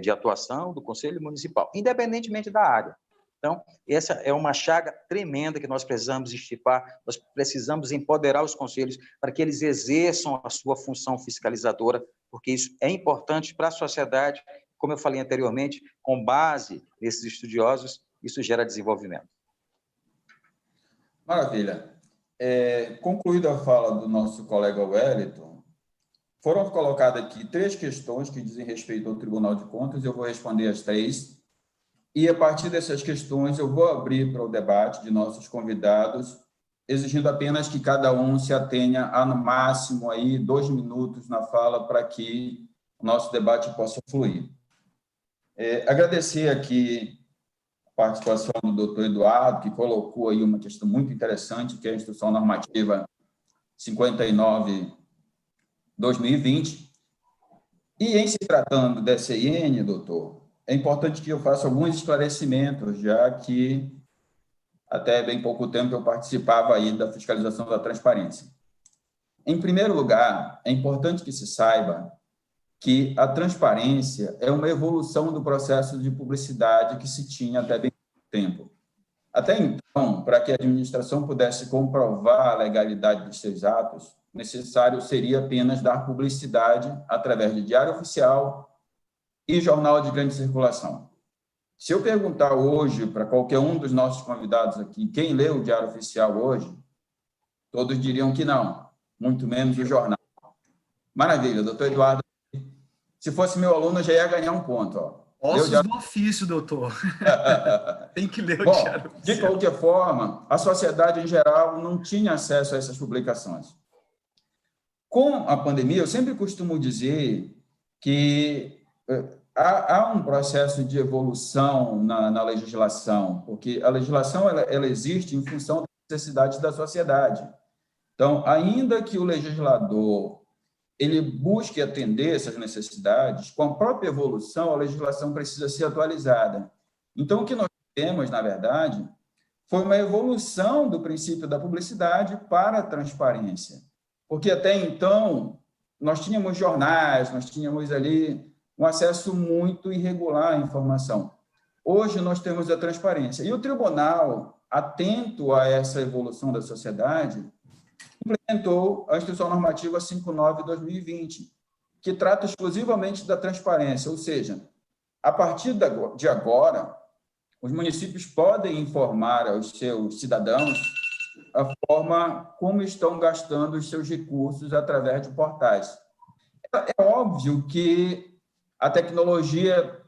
de atuação do Conselho Municipal, independentemente da área. Então, essa é uma chaga tremenda que nós precisamos extirpar, nós precisamos empoderar os conselhos para que eles exerçam a sua função fiscalizadora, porque isso é importante para a sociedade, como eu falei anteriormente, com base nesses estudiosos, isso gera desenvolvimento. Maravilha. Concluída a fala do nosso colega Wellington, foram colocadas aqui 3 questões que dizem respeito ao Tribunal de Contas, eu vou responder as 3, e a partir dessas questões eu vou abrir para o debate de nossos convidados, exigindo apenas que cada um se atenha a, no máximo, aí, 2 minutos na fala para que o nosso debate possa fluir. Agradecer aqui participação do doutor Eduardo, que colocou aí uma questão muito interessante, que é a Instrução Normativa 59/2020. E, em se tratando da CIN, doutor, é importante que eu faça alguns esclarecimentos, já que até bem pouco tempo eu participava aí da fiscalização da transparência. Em primeiro lugar, é importante que se saiba que a transparência é uma evolução do processo de publicidade que se tinha até bem pouco tempo. Até então, para que a administração pudesse comprovar a legalidade dos seus atos, necessário seria apenas dar publicidade através de diário oficial e jornal de grande circulação. Se eu perguntar hoje para qualquer um dos nossos convidados aqui quem leu o diário oficial hoje, todos diriam que não, muito menos o jornal. Maravilha, doutor Eduardo. Se fosse meu aluno, eu já ia ganhar um ponto. Ó. Ossos do ofício, doutor. Tem que ler o diário oficial. De qualquer forma, a sociedade em geral não tinha acesso a essas publicações. Com a pandemia, eu sempre costumo dizer que há um processo de evolução na legislação, porque a legislação ela existe em função das necessidades da sociedade. Então, ainda que o legislador ele busque atender essas necessidades, com a própria evolução, a legislação precisa ser atualizada. Então, o que nós temos, na verdade, foi uma evolução do princípio da publicidade para a transparência. Porque até então, nós tínhamos jornais, nós tínhamos ali um acesso muito irregular à informação. Hoje, nós temos a transparência. E o tribunal, atento a essa evolução da sociedade, implementou a Instrução Normativa 59/2020, que trata exclusivamente da transparência, ou seja, a partir de agora, os municípios podem informar aos seus cidadãos a forma como estão gastando os seus recursos através de portais. É óbvio que a tecnologia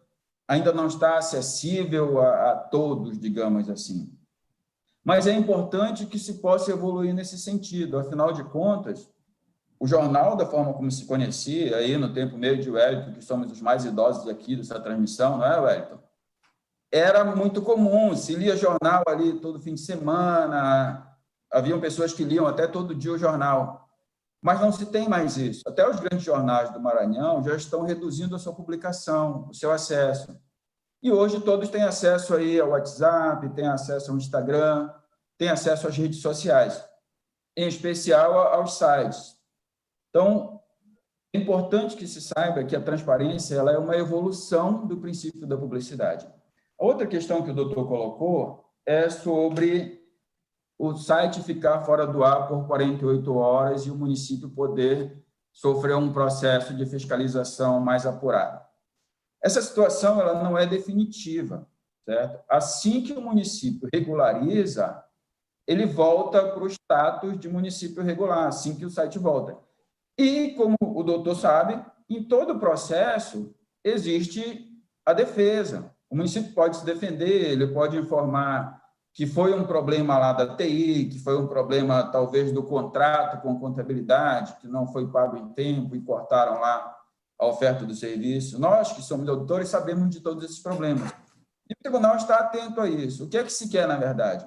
ainda não está acessível a todos, digamos assim. Mas é importante que se possa evoluir nesse sentido. Afinal de contas, o jornal, da forma como se conhecia, aí no tempo meio de Wellington, que somos os mais idosos aqui dessa transmissão, não é, Wellington? Era muito comum, se lia jornal ali todo fim de semana, haviam pessoas que liam até todo dia o jornal. Mas não se tem mais isso. Até os grandes jornais do Maranhão já estão reduzindo a sua publicação, o seu acesso. E hoje todos têm acesso aí ao WhatsApp, têm acesso ao Instagram, têm acesso às redes sociais, em especial aos sites. Então, é importante que se saiba que a transparência ela é uma evolução do princípio da publicidade. A outra questão que o doutor colocou é sobre o site ficar fora do ar por 48 horas e o município poder sofrer um processo de fiscalização mais apurado. Essa situação ela não é definitiva, certo? Assim que o município regulariza, ele volta para o status de município regular, assim que o site volta. E, como o doutor sabe, em todo o processo existe a defesa. O município pode se defender, ele pode informar que foi um problema lá da TI, que foi um problema, talvez, do contrato com contabilidade, que não foi pago em tempo e cortaram lá a oferta do serviço. Nós, que somos doutores, sabemos de todos esses problemas. E o tribunal está atento a isso. O que é que se quer, na verdade?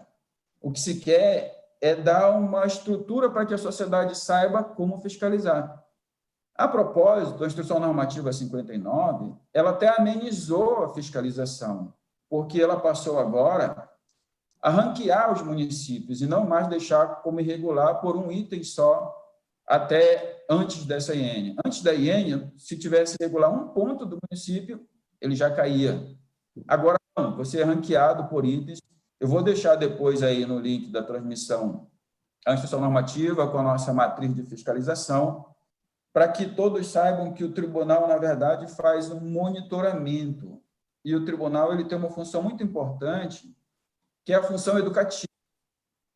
O que se quer é dar uma estrutura para que a sociedade saiba como fiscalizar. A propósito, a Instrução Normativa 59, ela até amenizou a fiscalização, porque ela passou agora a ranquear os municípios e não mais deixar como irregular por um item só até antes dessa IN. Antes da IN, se tivesse irregular um ponto do município, ele já caía. Agora, não, você é ranqueado por itens. Eu vou deixar depois aí no link da transmissão a Instrução Normativa com a nossa matriz de fiscalização, para que todos saibam que o tribunal, na verdade, faz um monitoramento. E o tribunal ele tem uma função muito importante, que é a função educativa.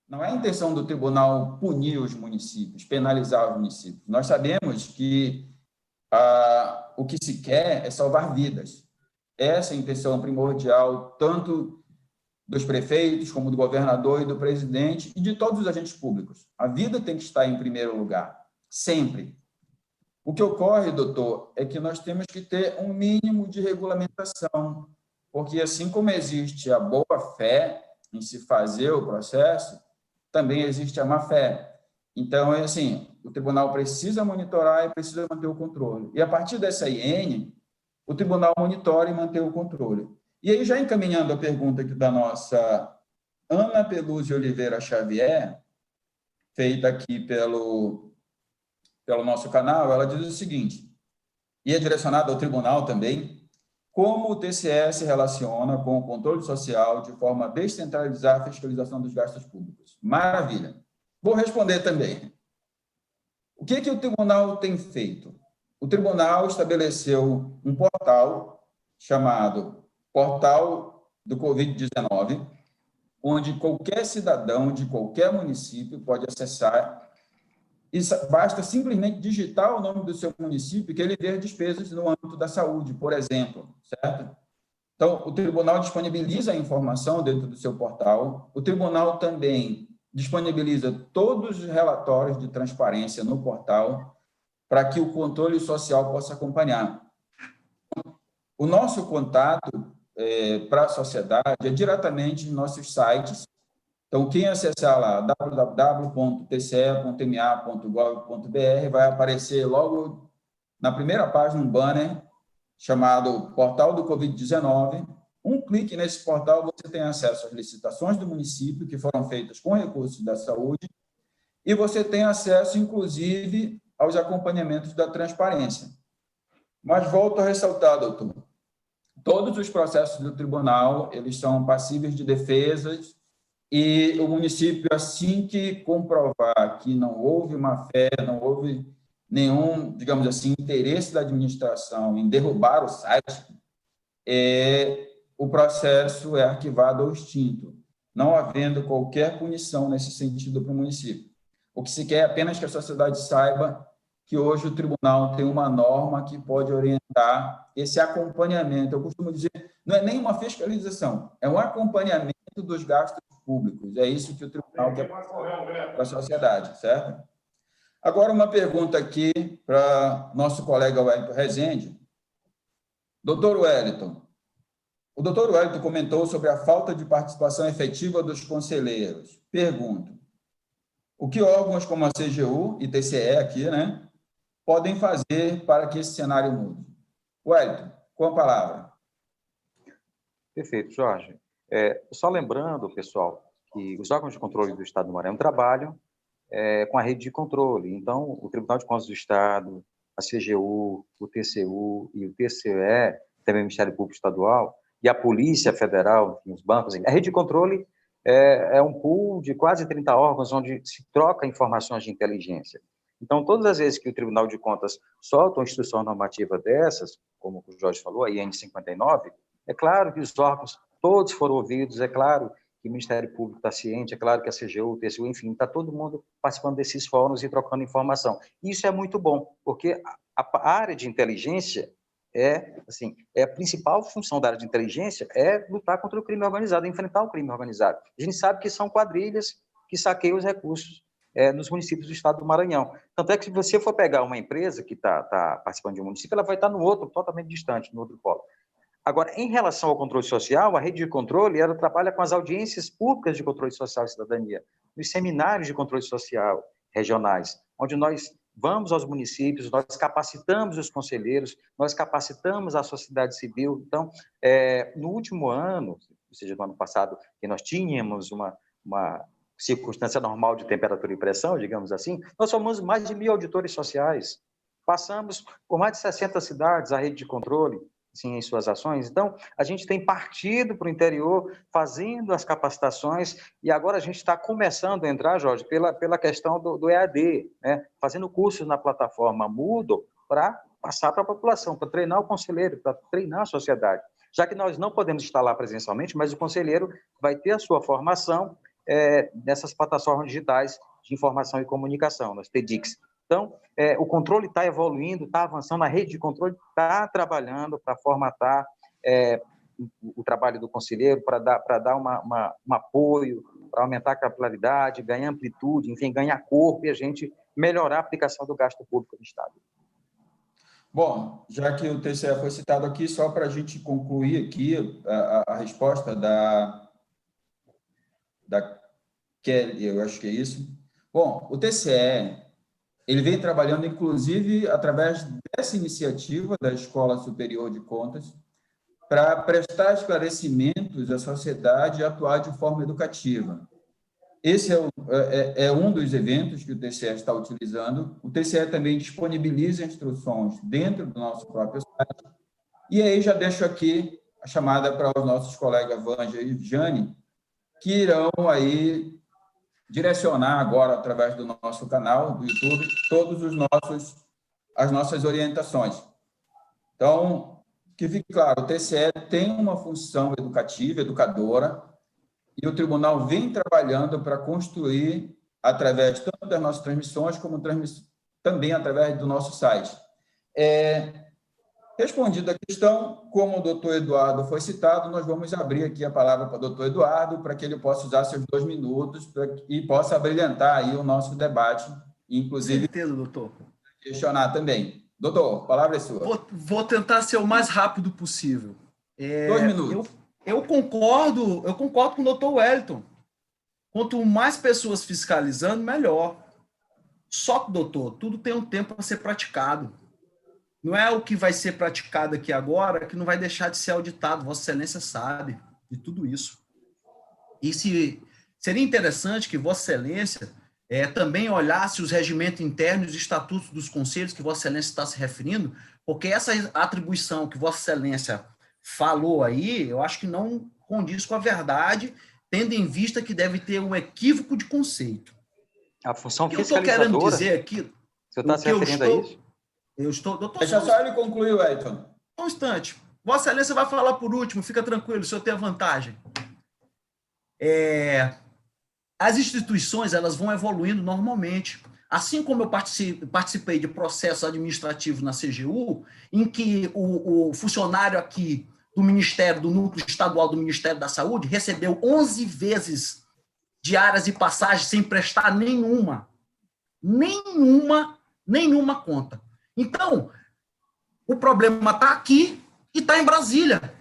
Não é a intenção do tribunal punir os municípios, penalizar os municípios. Nós sabemos que o que se quer é salvar vidas. Essa é a intenção primordial, tanto dos prefeitos, como do governador e do presidente, e de todos os agentes públicos. A vida tem que estar em primeiro lugar, sempre. O que ocorre, doutor, é que nós temos que ter um mínimo de regulamentação, porque assim como existe a boa-fé em se fazer o processo, também existe a má-fé. Então, é assim, o tribunal precisa monitorar e precisa manter o controle. E, a partir dessa IN, o tribunal monitora e mantém o controle. E aí, já encaminhando a pergunta aqui da nossa Ana Peluzzi Oliveira Xavier, feita aqui pelo nosso canal, ela diz o seguinte, e é direcionada ao tribunal também: como o TCE se relaciona com o controle social de forma a descentralizar a fiscalização dos gastos públicos. Maravilha. Vou responder também. O que o tribunal tem feito? O tribunal estabeleceu um portal chamado Portal do Covid-19, onde qualquer cidadão de qualquer município pode acessar e basta simplesmente digitar o nome do seu município que ele vê despesas no âmbito da saúde, por exemplo, certo? Então, o tribunal disponibiliza a informação dentro do seu portal, o tribunal também disponibiliza todos os relatórios de transparência no portal para que o controle social possa acompanhar. O nosso contato para a sociedade é diretamente em nossos sites. Então, quem acessar lá www.tce.ma.gov.br vai aparecer logo na primeira página um banner chamado Portal do Covid-19. Um clique nesse portal, você tem acesso às licitações do município que foram feitas com recursos da saúde e você tem acesso, inclusive, aos acompanhamentos da transparência. Mas volto a ressaltar, doutor, todos os processos do tribunal, eles são passíveis de defesas e o município, assim que comprovar que não houve má-fé, não houve nenhum, digamos assim, interesse da administração em derrubar o site, o processo é arquivado ou extinto, não havendo qualquer punição nesse sentido para o município. O que se quer é apenas que a sociedade saiba que hoje o tribunal tem uma norma que pode orientar esse acompanhamento. Eu costumo dizer, não é nem uma fiscalização, é um acompanhamento dos gastos públicos. É isso que o tribunal quer para a sociedade, certo? Agora, uma pergunta aqui para nosso colega Wellington Rezende. Doutor Wellington, o doutor Wellington comentou sobre a falta de participação efetiva dos conselheiros. Pergunto, o que órgãos como a CGU e TCE aqui, né, podem fazer para que esse cenário mude? Wellington, com a palavra. Perfeito, Jorge. Só lembrando, pessoal, que os órgãos de controle do Estado do Maranhão trabalham com a rede de controle. Então, o Tribunal de Contas do Estado, a CGU, o TCU e o TCE, também o Ministério Público Estadual, e a Polícia Federal, os bancos, a rede de controle é um pool de quase 30 órgãos onde se troca informações de inteligência. Então, todas as vezes que o Tribunal de Contas solta uma instrução normativa dessas, como o Jorge falou, a IN 59, é claro que os órgãos todos foram ouvidos, é claro que o Ministério Público está ciente, é claro que a CGU, o TCU, enfim, está todo mundo participando desses fóruns e trocando informação. Isso é muito bom, porque a área de inteligência a principal função da área de inteligência é lutar contra o crime organizado, enfrentar o crime organizado. A gente sabe que são quadrilhas que saqueiam os recursos nos municípios do estado do Maranhão. Tanto é que se você for pegar uma empresa que está participando de um município, ela vai estar no outro, totalmente distante, no outro polo. Agora, em relação ao controle social, a rede de controle, ela trabalha com as audiências públicas de controle social e cidadania, nos seminários de controle social regionais, onde nós vamos aos municípios, nós capacitamos os conselheiros, nós capacitamos a sociedade civil. Então, no último ano, ou seja, no ano passado, que nós tínhamos uma circunstância normal de temperatura e pressão, digamos assim, nós formamos mais de 1.000 auditores sociais, passamos por mais de 60 cidades a rede de controle, sim, em suas ações. Então, a gente tem partido para o interior, fazendo as capacitações, e agora a gente está começando a entrar, Jorge, pela questão do EAD, né? Fazendo cursos na plataforma Moodle para passar para a população, para treinar o conselheiro, para treinar a sociedade. Já que nós não podemos estar lá presencialmente, mas o conselheiro vai ter a sua formação nessas plataformas digitais de informação e comunicação, nas TEDx. Então, o controle está evoluindo, está avançando, a rede de controle está trabalhando para formatar o trabalho do conselheiro, para dar um apoio, para aumentar a capilaridade, ganhar amplitude, enfim, ganhar corpo e a gente melhorar a aplicação do gasto público do Estado. Bom, já que o TCE foi citado aqui, só para a gente concluir aqui a resposta da Kelly, eu acho que é isso. Bom, o TCE ele vem trabalhando, inclusive, através dessa iniciativa da Escola Superior de Contas, para prestar esclarecimentos à sociedade e atuar de forma educativa. Esse é um dos eventos que o TCE está utilizando. O TCE também disponibiliza instruções dentro do nosso próprio site. E aí já deixo aqui a chamada para os nossos colegas Vanja e Jane, que irão aí direcionar agora, através do nosso canal do YouTube, as nossas orientações. Então, que fique claro, o TCE tem uma função educativa, educadora, e o tribunal vem trabalhando para construir, através tanto das nossas transmissões, como também através do nosso site. Respondida a questão, como o doutor Eduardo foi citado, nós vamos abrir aqui a palavra para o doutor Eduardo, para que ele possa usar seus 2 minutos e possa abrilhantar aí o nosso debate, inclusive... Certeza, doutor. Questionar também. Doutor, a palavra é sua. Vou tentar ser o mais rápido possível. 2 minutos. Eu concordo com o doutor Wellington. Quanto mais pessoas fiscalizando, melhor. Só que, doutor, tudo tem um tempo para ser praticado. Não é o que vai ser praticado aqui agora que não vai deixar de ser auditado. Vossa Excelência sabe de tudo isso. E seria interessante que Vossa Excelência também olhasse os regimentos internos e estatutos dos conselhos que Vossa Excelência está se referindo, porque essa atribuição que Vossa Excelência falou aí, eu acho que não condiz com a verdade, tendo em vista que deve ter um equívoco de conceito. A função fiscalizadora... Eu estou querendo dizer aqui... Você está se referindo a isso? Doutor, deixa só ele concluir, Wellington. Um instante. Vossa Excelência vai falar por último, fica tranquilo, o senhor tem a vantagem. As instituições, elas vão evoluindo normalmente. Assim como eu participei de processo administrativo na CGU, em que o funcionário aqui do Ministério, do Núcleo Estadual do Ministério da Saúde, recebeu 11 vezes diárias e passagens sem prestar nenhuma conta. Então, o problema está aqui e está em Brasília.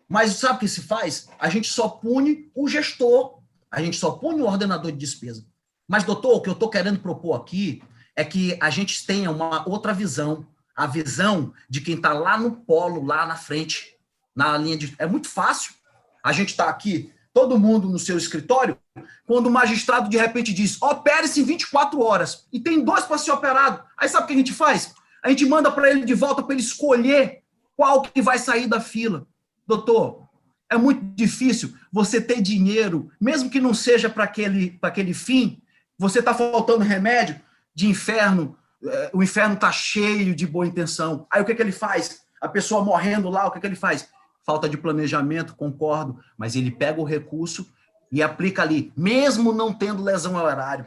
Mas sabe o que se faz? A gente só pune o gestor, a gente só pune o ordenador de despesa. Mas, doutor, o que eu estou querendo propor aqui é que a gente tenha uma outra visão, a visão de quem está lá no polo, lá na frente, na linha de... É muito fácil. A gente está aqui, todo mundo no seu escritório, quando o magistrado de repente diz, opere-se em 24 horas, e tem 2 para ser operado. Aí sabe o que a gente faz? A gente manda para ele de volta para ele escolher qual que vai sair da fila. Doutor, é muito difícil você ter dinheiro, mesmo que não seja para aquele fim, você está faltando remédio de inferno, o inferno está cheio de boa intenção. Aí o que ele faz? A pessoa morrendo lá, o que ele faz? Falta de planejamento, concordo, mas ele pega o recurso e aplica ali, mesmo não tendo lesão ao erário.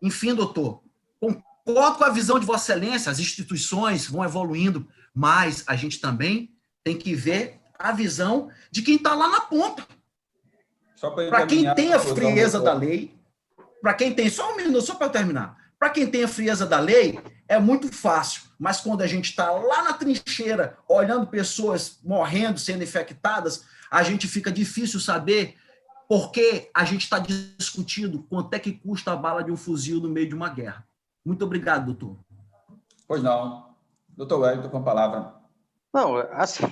Enfim, doutor, concordo com a visão de Vossa Excelência, as instituições vão evoluindo, mas a gente também tem que ver a visão de quem está lá na ponta. Para quem tem a frieza da lei, para quem tem... Só um minuto, só para eu terminar. Para quem tem a frieza da lei, é muito fácil, mas quando a gente está lá na trincheira, olhando pessoas morrendo, sendo infectadas, a gente fica difícil saber por que a gente está discutindo quanto é que custa a bala de um fuzil no meio de uma guerra. Muito obrigado, doutor. Pois não. Doutor Wellington, com a palavra. Não, assim,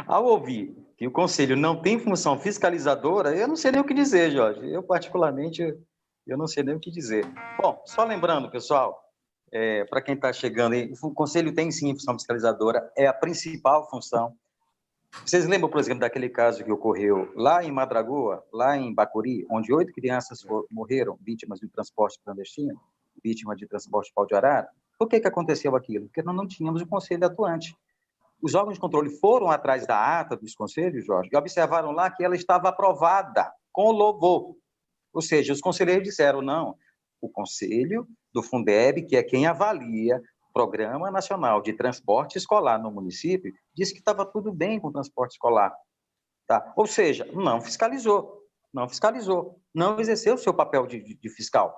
ao ouvir que o Conselho não tem função fiscalizadora, eu não sei nem o que dizer, Jorge. Eu, particularmente, eu não sei nem o que dizer. Bom, só lembrando, pessoal, para quem está chegando aí, o Conselho tem sim função fiscalizadora, é a principal função. Vocês lembram, por exemplo, daquele caso que ocorreu lá em Madragoa, lá em Bacuri, onde 8 crianças morreram vítimas de transporte clandestino, vítimas de transporte pau de arara? Por que aconteceu aquilo? Porque nós não tínhamos o Conselho atuante. Os órgãos de controle foram atrás da ata dos conselhos, Jorge, e observaram lá que ela estava aprovada com louvor. Ou seja, os conselheiros disseram, não, o Conselho do Fundeb, que é quem avalia o Programa Nacional de Transporte Escolar no município, disse que estava tudo bem com o transporte escolar. Tá? Ou seja, não fiscalizou, não exerceu o seu papel de fiscal.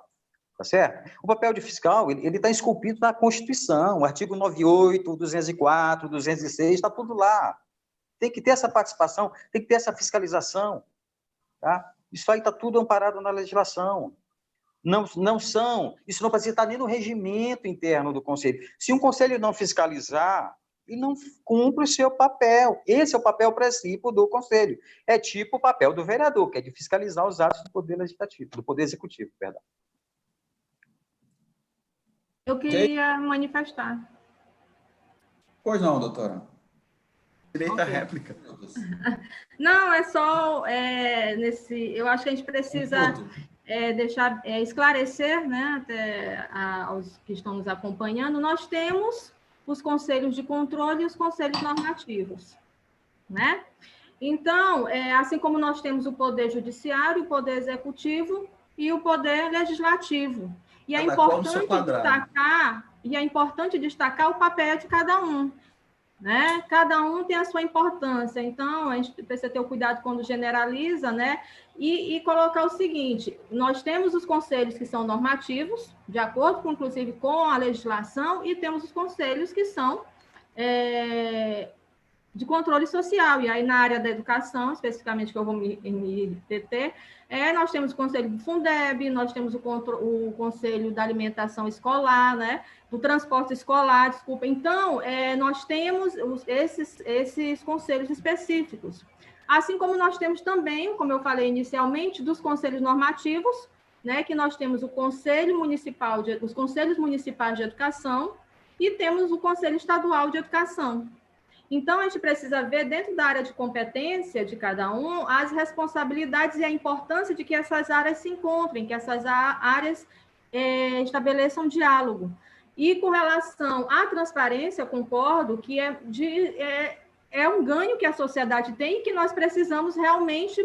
Tá certo? O papel de fiscal, ele está esculpido na Constituição, o artigo 98, 204, 206, está tudo lá. Tem que ter essa participação, tem que ter essa fiscalização. Tá? Isso aí está tudo amparado na legislação. Isso não precisa estar nem no regimento interno do Conselho. Se um Conselho não fiscalizar, ele não cumpre o seu papel. Esse é o papel princípio do Conselho. É tipo o papel do vereador, que é de fiscalizar os atos do Poder Legislativo, do Poder Executivo, perdão. Eu queria manifestar. Pois não, doutora. direito à réplica. Não, é só eu acho que a gente precisa deixar esclarecer, né, até aos que estão nos acompanhando. Nós temos os conselhos de controle e os conselhos normativos, né? Então, assim como nós temos o poder judiciário, o poder executivo e o poder legislativo. E é importante destacar o papel de cada um, né? Cada um tem a sua importância. Então, a gente precisa ter o cuidado quando generaliza, né? E colocar o seguinte: nós temos os conselhos que são normativos, de acordo, inclusive, com a legislação, e temos os conselhos que são de controle social. E aí, na área da educação, especificamente, que eu vou me deter, nós temos o Conselho do Fundeb, nós temos o Conselho da Alimentação Escolar, né? Do Transporte Escolar, desculpa. Então, nós temos esses conselhos específicos. Assim como nós temos também, como eu falei inicialmente, dos conselhos normativos, né? Que nós temos os conselhos municipais de educação e temos o Conselho Estadual de Educação. Então, a gente precisa ver, dentro da área de competência de cada um, as responsabilidades e a importância de que essas áreas se encontrem, que essas áreas estabeleçam diálogo. E com relação à transparência, eu concordo que é um ganho que a sociedade tem e que nós precisamos realmente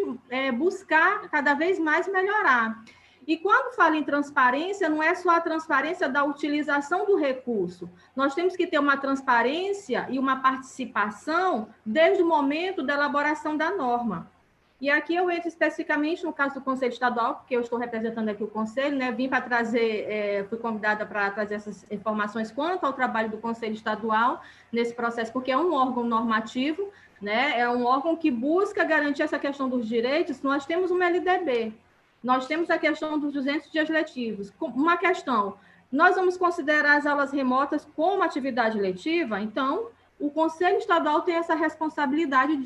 buscar cada vez mais melhorar. E quando falo em transparência, não é só a transparência da utilização do recurso. Nós temos que ter uma transparência e uma participação desde o momento da elaboração da norma. E aqui eu entro especificamente no caso do Conselho Estadual, porque eu estou representando aqui o Conselho, né? Vim para trazer, fui convidada para trazer essas informações quanto ao trabalho do Conselho Estadual nesse processo, porque é um órgão normativo, né? É um órgão que busca garantir essa questão dos direitos. Nós temos uma LDB. Nós temos a questão dos 200 dias letivos. Uma questão, nós vamos considerar as aulas remotas como atividade letiva? Então, o Conselho Estadual tem essa responsabilidade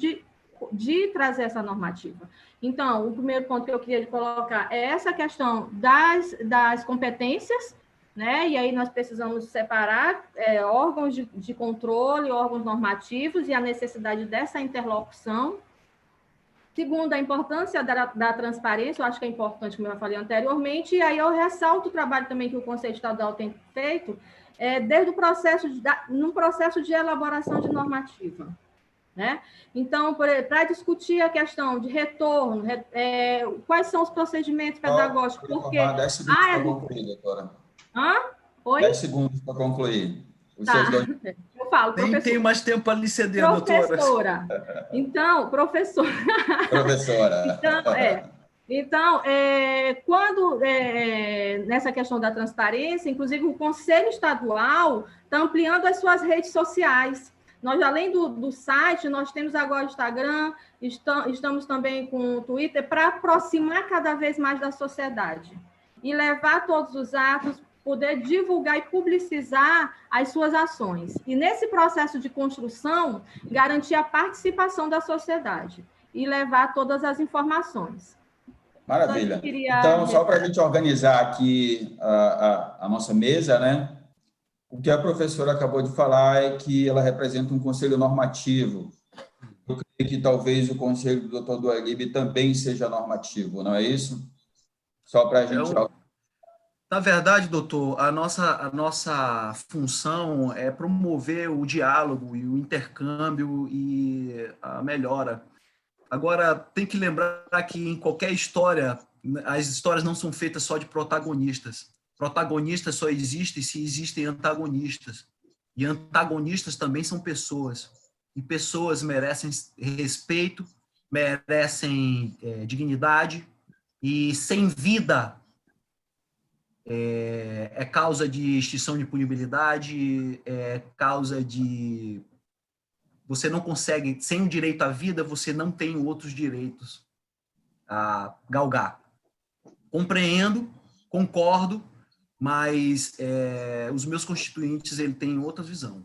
de trazer essa normativa. Então, o primeiro ponto que eu queria colocar é essa questão das competências, né? E aí nós precisamos separar órgãos de controle, órgãos normativos e a necessidade dessa interlocução. Segundo, a importância da transparência, eu acho que é importante, como eu falei anteriormente, e aí eu ressalto o trabalho também que o Conselho Estadual tem feito, desde o processo de elaboração de normativa, né? Então, para discutir a questão de retorno, quais são os procedimentos pedagógicos, porque... 10 segundos para concluir, doutora. Oi? 10 segundos para concluir. Eu falo, nem tenho mais tempo para lhe ceder, doutora. Professora. Então, professora. Então, quando nessa questão da transparência, inclusive o Conselho Estadual está ampliando as suas redes sociais. Nós, além do site, nós temos agora o Instagram, estamos também com o Twitter, para aproximar cada vez mais da sociedade e levar todos os atos, poder divulgar e publicizar as suas ações. E, nesse processo de construção, garantir a participação da sociedade e levar todas as informações. Maravilha. Então, só para a gente organizar aqui a nossa mesa, né? O que a professora acabou de falar é que ela representa um conselho normativo. Eu creio que talvez o conselho do Dr. Dualib também seja normativo, não é isso? Só para a gente... Na verdade, doutor, a nossa função é promover o diálogo e o intercâmbio e a melhora. Agora, tem que lembrar que em qualquer história, as histórias não são feitas só de protagonistas. Protagonistas só existem se existem antagonistas. E antagonistas também são pessoas. E pessoas merecem respeito, merecem dignidade, e sem vida é causa de extinção de punibilidade, é causa de... Você não consegue, sem o direito à vida, você não tem outros direitos a galgar. Compreendo, concordo, mas os meus constituintes ele têm outra visão.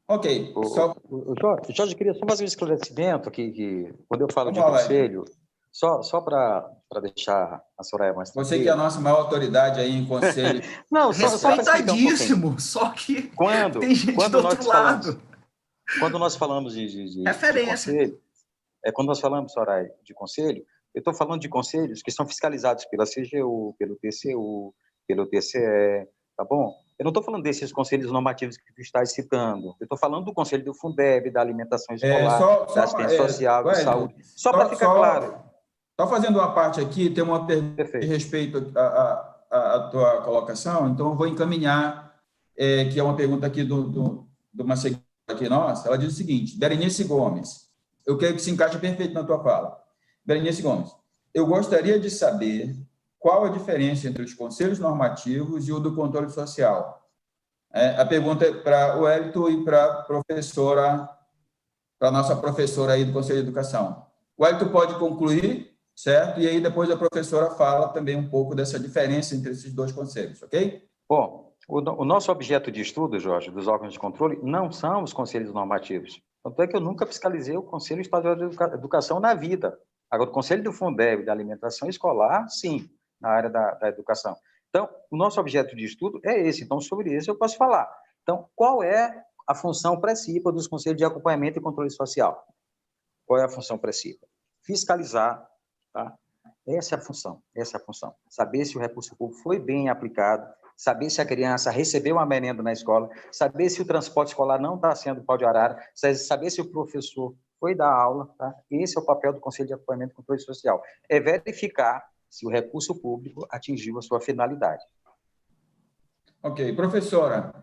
Ok. Jorge, eu queria só fazer um esclarecimento aqui, que quando eu falo de conselho, só para deixar a Soraya mais tranquila. Você que é a nossa maior autoridade aí em conselho. Não, respeitadíssimo, só que quando tem gente do outro lado. Quando nós falamos de Referência. conselho, quando nós falamos, Soraya, de conselho, eu estou falando de conselhos que são fiscalizados pela CGU, pelo TCU, pelo TCE, tá bom? Eu não estou falando desses conselhos normativos que tu estás citando. Eu estou falando do conselho do Fundeb, da alimentação escolar, da assistência social, de saúde. Só para ficar claro. Só fazendo uma parte aqui, tem uma pergunta Perfeito. de respeito à tua colocação, então eu vou encaminhar, que é uma pergunta aqui de uma seguidora aqui nossa. Ela diz o seguinte: Berenice Gomes, eu creio que se encaixa perfeito na tua fala. Berenice Gomes, eu gostaria de saber qual a diferença entre os conselhos normativos e o do controle social. A pergunta é para o Hélito e para a nossa professora aí do Conselho de Educação. O Hélito pode concluir, certo? E aí depois a professora fala também um pouco dessa diferença entre esses dois conselhos, ok? Bom, o nosso objeto de estudo, Jorge, dos órgãos de controle, não são os conselhos normativos. Tanto é que eu nunca fiscalizei o Conselho Estadual de Educação na vida. Agora, o Conselho do Fundeb, da alimentação escolar, sim, na área da educação. Então, o nosso objeto de estudo é esse. Então, sobre isso eu posso falar. Então, qual é a função principal dos Conselhos de Acompanhamento e Controle Social? Qual é a função principal? Fiscalizar, tá? Essa é a função. Saber se o recurso público foi bem aplicado, saber se a criança recebeu uma merenda na escola, saber se o transporte escolar não está sendo pau de arara, saber se o professor foi dar aula, tá? Esse é o papel do Conselho de Acompanhamento e Controle Social. É verificar se o recurso público atingiu a sua finalidade. Ok. Professora,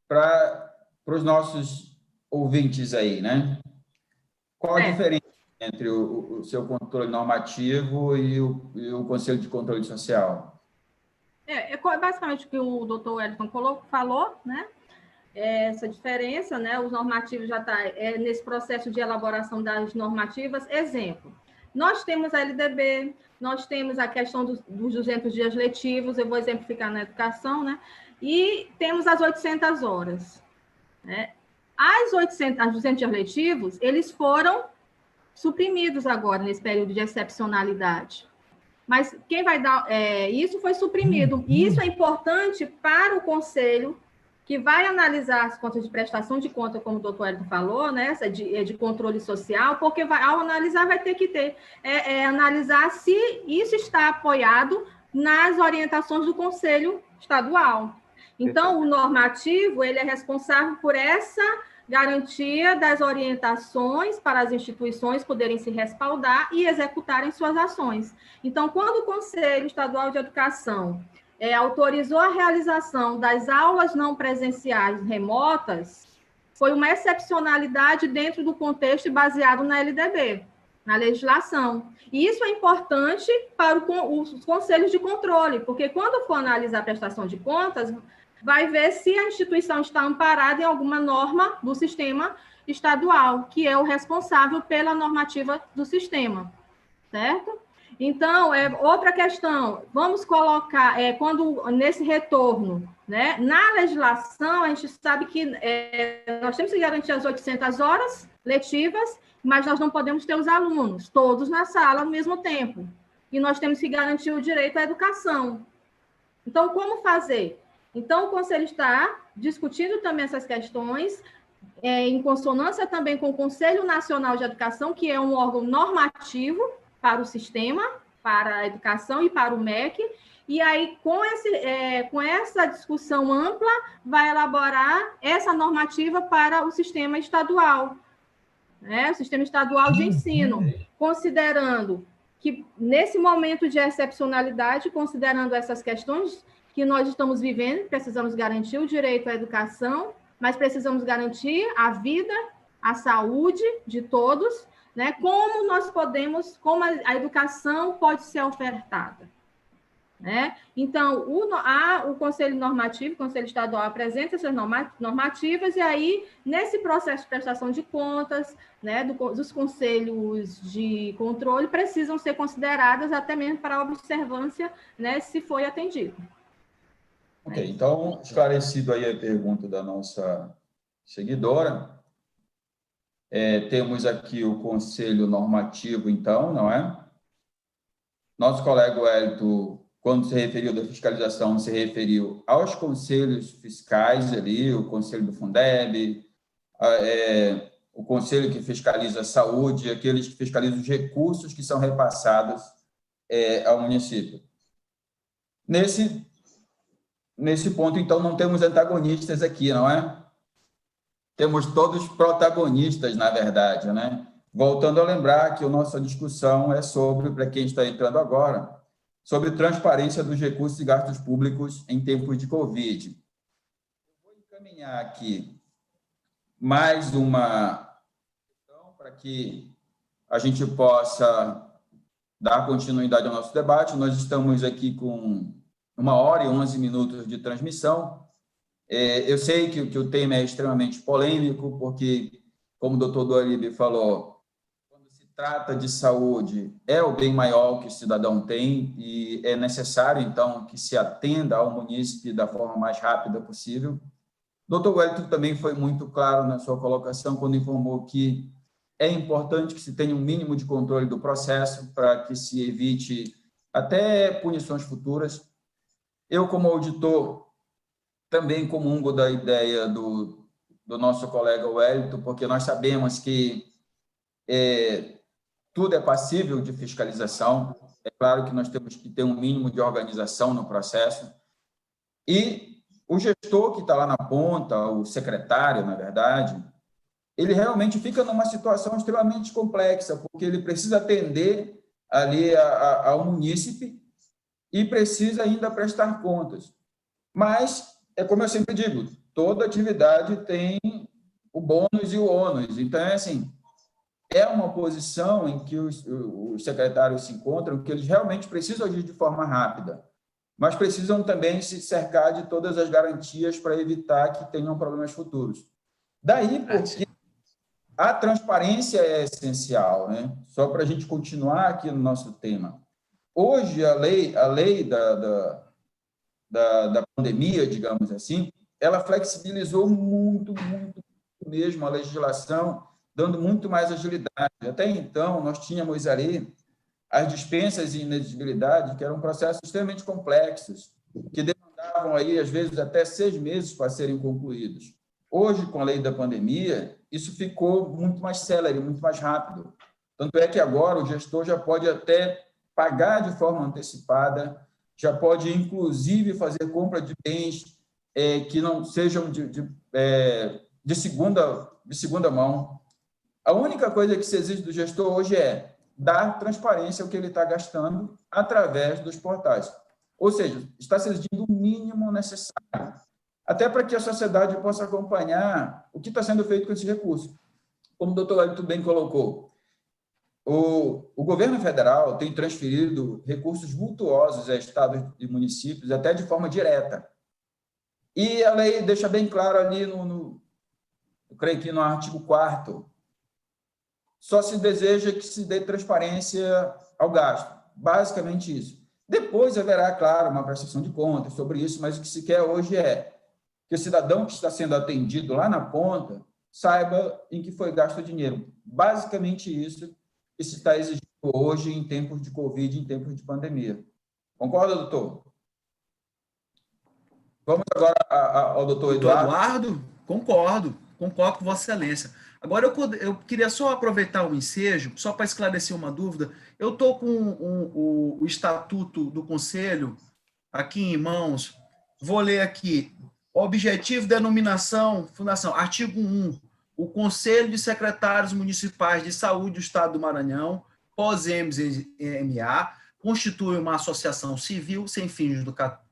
para os nossos ouvintes aí, né? Qual a diferença entre o seu controle normativo e o Conselho de Controle Social? Basicamente o que o doutor Wellington falou, né? Essa diferença, né? Os normativos já estão nesse processo de elaboração das normativas. Exemplo, nós temos a LDB, nós temos a questão dos 200 dias letivos, eu vou exemplificar na educação, né? E temos as 800 horas. Né? As 200 dias letivos, eles foram suprimidos agora, nesse período de excepcionalidade. Mas quem vai dar... isso foi suprimido. E isso é importante para o Conselho, que vai analisar as contas de prestação de conta, como o doutor Hélio falou, né, essa de controle social, porque ao analisar vai ter que analisar se isso está apoiado nas orientações do Conselho Estadual. Então, o normativo, ele é responsável por essa garantia das orientações para as instituições poderem se respaldar e executarem suas ações. Então, quando o Conselho Estadual de Educação autorizou a realização das aulas não presenciais remotas, foi uma excepcionalidade dentro do contexto baseado na LDB, na legislação. E isso é importante para os conselhos de controle, porque quando for analisar a prestação de contas, vai ver se a instituição está amparada em alguma norma do sistema estadual, que é o responsável pela normativa do sistema, certo? Então, outra questão, vamos colocar, quando nesse retorno, né, na legislação, a gente sabe que nós temos que garantir as 800 horas letivas, mas nós não podemos ter os alunos todos na sala ao mesmo tempo, e nós temos que garantir o direito à educação. Então, como fazer? Então, o Conselho está discutindo também essas questões, em consonância também com o Conselho Nacional de Educação, que é um órgão normativo para o sistema, para a educação e para o MEC, e aí, com essa discussão ampla, vai elaborar essa normativa para o sistema estadual, né? O sistema estadual de ensino, considerando que, nesse momento de excepcionalidade, considerando essas questões que nós estamos vivendo, precisamos garantir o direito à educação, mas precisamos garantir a vida, a saúde de todos, né? Como a educação pode ser ofertada, né? Então, o Conselho Normativo, o Conselho Estadual apresenta essas normativas, e aí, nesse processo de prestação de contas, né, dos conselhos de controle, precisam ser consideradas até mesmo para a observância, né, se foi atendido. Ok, então, esclarecido aí a pergunta da nossa seguidora, temos aqui o Conselho Normativo, então, não é? Nosso colega Hélito, quando se referiu da fiscalização, se referiu aos conselhos fiscais ali, o Conselho do Fundeb, o conselho que fiscaliza a saúde, aqueles que fiscalizam os recursos que são repassados ao município. Nesse ponto, então, não temos antagonistas aqui, não é? Temos todos protagonistas, na verdade, né? Voltando a lembrar que a nossa discussão é sobre, para quem está entrando agora, sobre transparência dos recursos e gastos públicos em tempos de Covid. Eu vou encaminhar aqui mais uma questão para que a gente possa dar continuidade ao nosso debate. Nós estamos aqui com 1h11 de transmissão. Eu sei que o tema é extremamente polêmico, porque, como o doutor Dualib falou, quando se trata de saúde, é o bem maior que o cidadão tem e é necessário, então, que se atenda ao munícipe da forma mais rápida possível. O doutor Wellington também foi muito claro na sua colocação, quando informou que é importante que se tenha um mínimo de controle do processo para que se evite até punições futuras. Eu, como auditor, também comungo da ideia do nosso colega Wellington, porque nós sabemos que tudo é passível de fiscalização. É claro que nós temos que ter um mínimo de organização no processo. E o gestor que está lá na ponta, o secretário, na verdade, ele realmente fica numa situação extremamente complexa, porque ele precisa atender ali ao munícipe e precisa ainda prestar contas. Mas, como eu sempre digo, toda atividade tem o bônus e o ônus. Então, assim, é uma posição em que os secretários se encontram, que eles realmente precisam agir de forma rápida, mas precisam também se cercar de todas as garantias para evitar que tenham problemas futuros. Daí, porque a transparência é essencial, né? Só para a gente continuar aqui no nosso tema. Hoje, a lei da pandemia, digamos assim, ela flexibilizou muito mesmo a legislação, dando muito mais agilidade. Até então, nós tínhamos ali as dispensas de inexigibilidade, que eram processos extremamente complexos, que demandavam aí, às vezes, até 6 meses para serem concluídos. Hoje, com a lei da pandemia, isso ficou muito mais célere, muito mais rápido. Tanto é que agora o gestor já pode até pagar de forma antecipada, já pode, inclusive, fazer compra de bens que não sejam de segunda mão. A única coisa que se exige do gestor hoje é dar transparência ao que ele está gastando através dos portais. Ou seja, está se exigindo o mínimo necessário, até para que a sociedade possa acompanhar o que está sendo feito com esses recursos. Como o doutor Wellington bem colocou, o governo federal tem transferido recursos vultuosos a estados e municípios, até de forma direta. E a lei deixa bem claro ali, eu creio que no artigo 4º, só se deseja que se dê transparência ao gasto. Basicamente isso. Depois haverá, claro, uma prestação de contas sobre isso, mas o que se quer hoje é que o cidadão que está sendo atendido lá na ponta saiba em que foi gasto o dinheiro. Basicamente isso que se está exigindo hoje em tempos de Covid, em tempos de pandemia. Concorda, doutor? Vamos agora ao doutor Eduardo. Concordo com Vossa Excelência. Agora, eu queria só aproveitar o ensejo, só para esclarecer uma dúvida. Eu estou com o Estatuto do Conselho aqui em mãos. Vou ler aqui. Objetivo, denominação, fundação. Artigo 1. O Conselho de Secretários Municipais de Saúde do Estado do Maranhão, POS-MA, constitui uma associação civil sem fins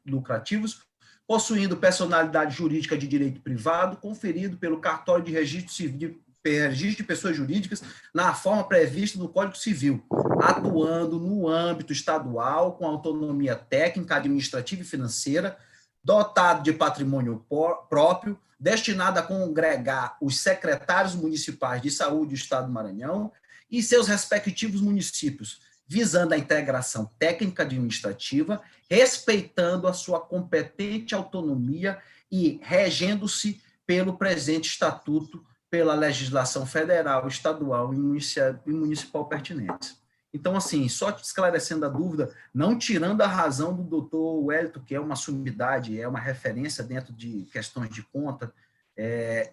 lucrativos, possuindo personalidade jurídica de direito privado, conferido pelo Cartório de Registro Civil, registro de pessoas jurídicas, na forma prevista no Código Civil, atuando no âmbito estadual, com autonomia técnica, administrativa e financeira, dotado de patrimônio próprio, destinado a congregar os secretários municipais de saúde do Estado do Maranhão e seus respectivos municípios, visando a integração técnica administrativa, respeitando a sua competente autonomia e regendo-se pelo presente estatuto, pela legislação federal, estadual e municipal pertinentes. Então, assim, só esclarecendo a dúvida, não tirando a razão do doutor Wellington, que é uma sumidade, é uma referência dentro de questões de conta,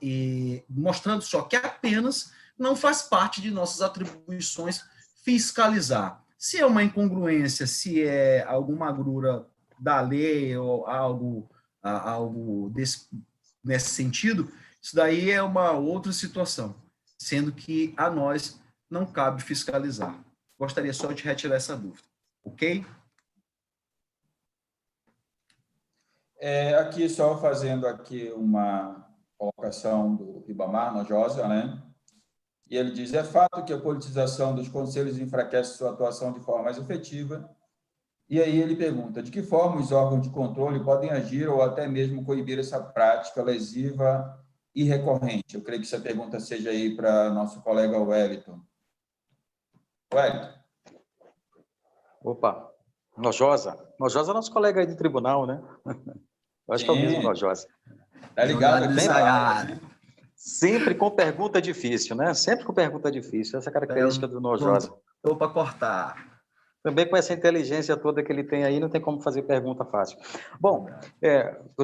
e mostrando só que apenas não faz parte de nossas atribuições fiscalizar. Se é uma incongruência, se é alguma agrura da lei ou algo nesse sentido, isso daí é uma outra situação, sendo que a nós não cabe fiscalizar. Gostaria só de retirar essa dúvida, ok? Aqui só fazendo aqui uma colocação do Ribamar Nojosa, né? E ele diz, é fato que a politização dos conselhos enfraquece sua atuação de forma mais efetiva. E aí ele pergunta, de que forma os órgãos de controle podem agir ou até mesmo coibir essa prática lesiva e recorrente? Eu creio que essa pergunta seja aí para nosso colega Wellington. Wellington. Opa, Nojosa. Nojosa é nosso colega aí do tribunal, né? Eu acho que é o mesmo Nojosa. Tá ligado aqui, sempre com pergunta difícil, né? Sempre com pergunta difícil. Essa é a característica do Nojosa. Estou para cortar. Também com essa inteligência toda que ele tem aí, não tem como fazer pergunta fácil. Bom, o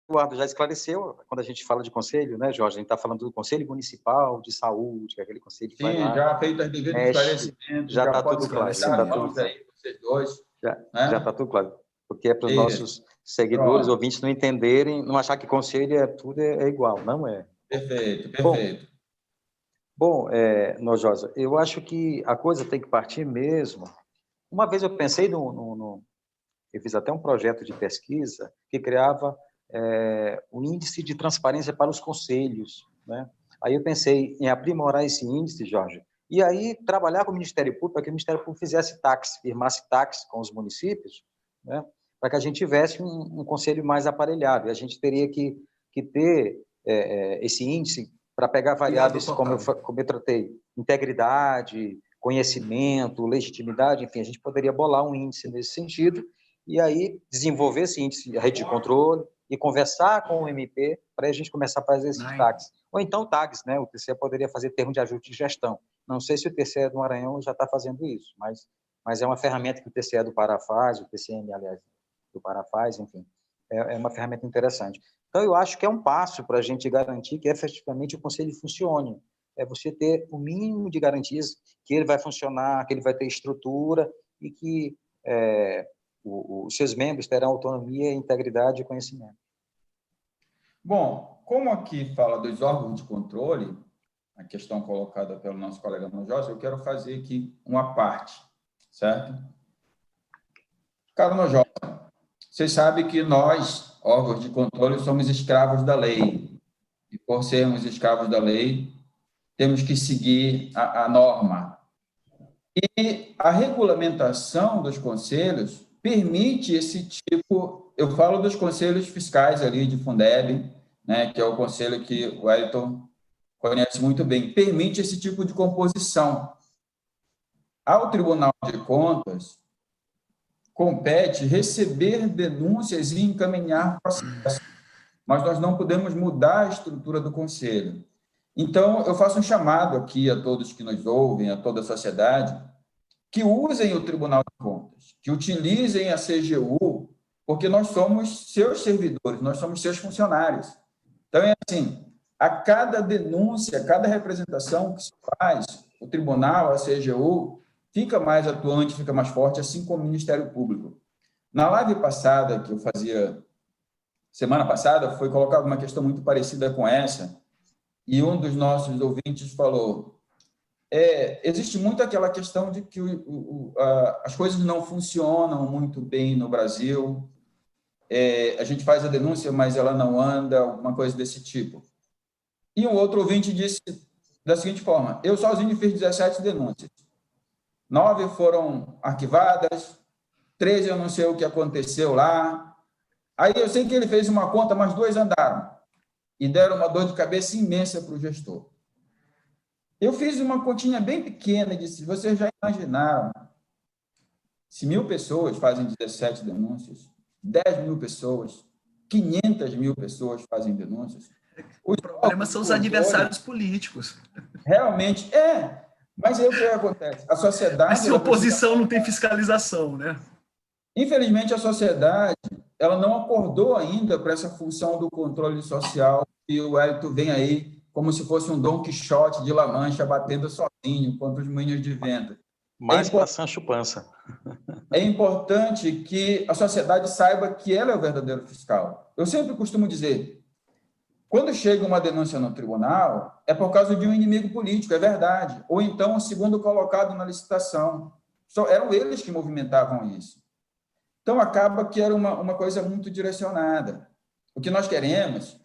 Eduardo já esclareceu, quando a gente fala de conselho, né, Jorge? A gente está falando do Conselho Municipal de Saúde, que é aquele conselho que vai lá, já feito as devidas esclarecimentos. Já está tudo claro. Já está tudo claro. Vocês dois, já está tudo claro. Porque é para os nossos seguidores, ouvintes, não entenderem, não achar que conselho tudo é igual. Não é. Perfeito. Bom, Nojosa, eu acho que a coisa tem que partir mesmo. Uma vez eu pensei eu fiz até um projeto de pesquisa que criava um índice de transparência para os conselhos, né? Aí eu pensei em aprimorar esse índice, Jorge, e aí trabalhar com o Ministério Público para que o Ministério Público fizesse firmasse taxas com os municípios, né? Para que a gente tivesse um conselho mais aparelhado. E a gente teria que ter esse índice para pegar variáveis, como eu tratei, integridade, conhecimento, legitimidade, enfim, a gente poderia bolar um índice nesse sentido e aí desenvolver esse índice, a rede de controle, e conversar com o MP para a gente começar a fazer esses tags. Ou então tags, né? O TCE poderia fazer termo de ajuste de gestão. Não sei se o TCE do Maranhão já está fazendo isso, mas é uma ferramenta que o TCE do Pará faz, o TCM, aliás, do Pará faz, enfim, é uma ferramenta interessante. Então, eu acho que é um passo para a gente garantir que efetivamente o Conselho funcione. É você ter o mínimo de garantias que ele vai funcionar, que ele vai ter estrutura e que os seus membros terão autonomia, integridade e conhecimento. Bom, como aqui fala dos órgãos de controle, a questão colocada pelo nosso colega Nojosa, eu quero fazer aqui uma parte, certo? Caro Nojosa, vocês sabem que nós, órgãos de controle, somos escravos da lei. E por sermos escravos da lei, temos que seguir a norma. E a regulamentação dos conselhos permite esse tipo, eu falo dos conselhos fiscais ali de Fundeb, né, que é o conselho que o Wellington conhece muito bem, permite esse tipo de composição. Ao Tribunal de Contas, compete receber denúncias e encaminhar processos, mas nós não podemos mudar a estrutura do conselho. Então, eu faço um chamado aqui a todos que nos ouvem, a toda a sociedade, que usem o Tribunal de Contas, que utilizem a CGU, porque nós somos seus servidores, nós somos seus funcionários. Então, é assim, a cada denúncia, a cada representação que se faz, o Tribunal, a CGU, fica mais atuante, fica mais forte, assim como o Ministério Público. Na live passada, que eu fazia semana passada, foi colocada uma questão muito parecida com essa, e um dos nossos ouvintes falou, existe muito aquela questão de que as coisas não funcionam muito bem no Brasil, a gente faz a denúncia, mas ela não anda, alguma coisa desse tipo. E um outro ouvinte disse da seguinte forma, eu sozinho fiz 17 denúncias, 9 foram arquivadas, 13 eu não sei o que aconteceu lá, aí eu sei que ele fez uma conta, mas 2 andaram, e deram uma dor de cabeça imensa para o gestor. Eu fiz uma continha bem pequena e disse, vocês já imaginaram, se 1.000 pessoas fazem 17 denúncias, 10.000 pessoas, 500.000 pessoas fazem denúncias. O problema são os adversários políticos. Realmente, mas aí o que acontece? A sociedade... Mas se a oposição não tem fiscalização, né? Infelizmente, a sociedade ela não acordou ainda para essa função do controle social que o Wellington vem aí como se fosse um Dom Quixote de La Mancha batendo sozinho contra os moinhos de vento. Mais para Sancho Panza. É importante que a sociedade saiba que ela é o verdadeiro fiscal. Eu sempre costumo dizer, quando chega uma denúncia no tribunal, é por causa de um inimigo político, é verdade. Ou então o segundo colocado na licitação. Eram eles que movimentavam isso. Então, acaba que era uma coisa muito direcionada. O que nós queremos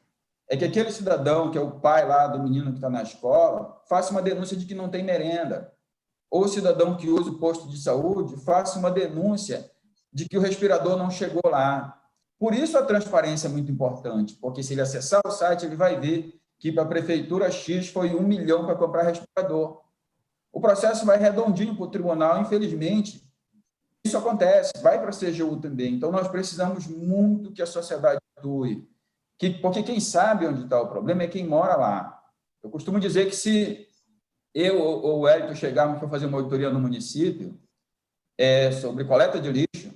é que aquele cidadão, que é o pai lá do menino que está na escola, faça uma denúncia de que não tem merenda. Ou o cidadão que usa o posto de saúde faça uma denúncia de que o respirador não chegou lá. Por isso a transparência é muito importante, porque se ele acessar o site, ele vai ver que para a prefeitura X foi 1 milhão para comprar respirador. O processo vai redondinho para o tribunal, infelizmente. Isso acontece, vai para a CGU também. Então, nós precisamos muito que a sociedade atue, porque quem sabe onde está o problema é quem mora lá. Eu costumo dizer que se eu ou o Wellington chegarmos para fazer uma auditoria no município sobre coleta de lixo,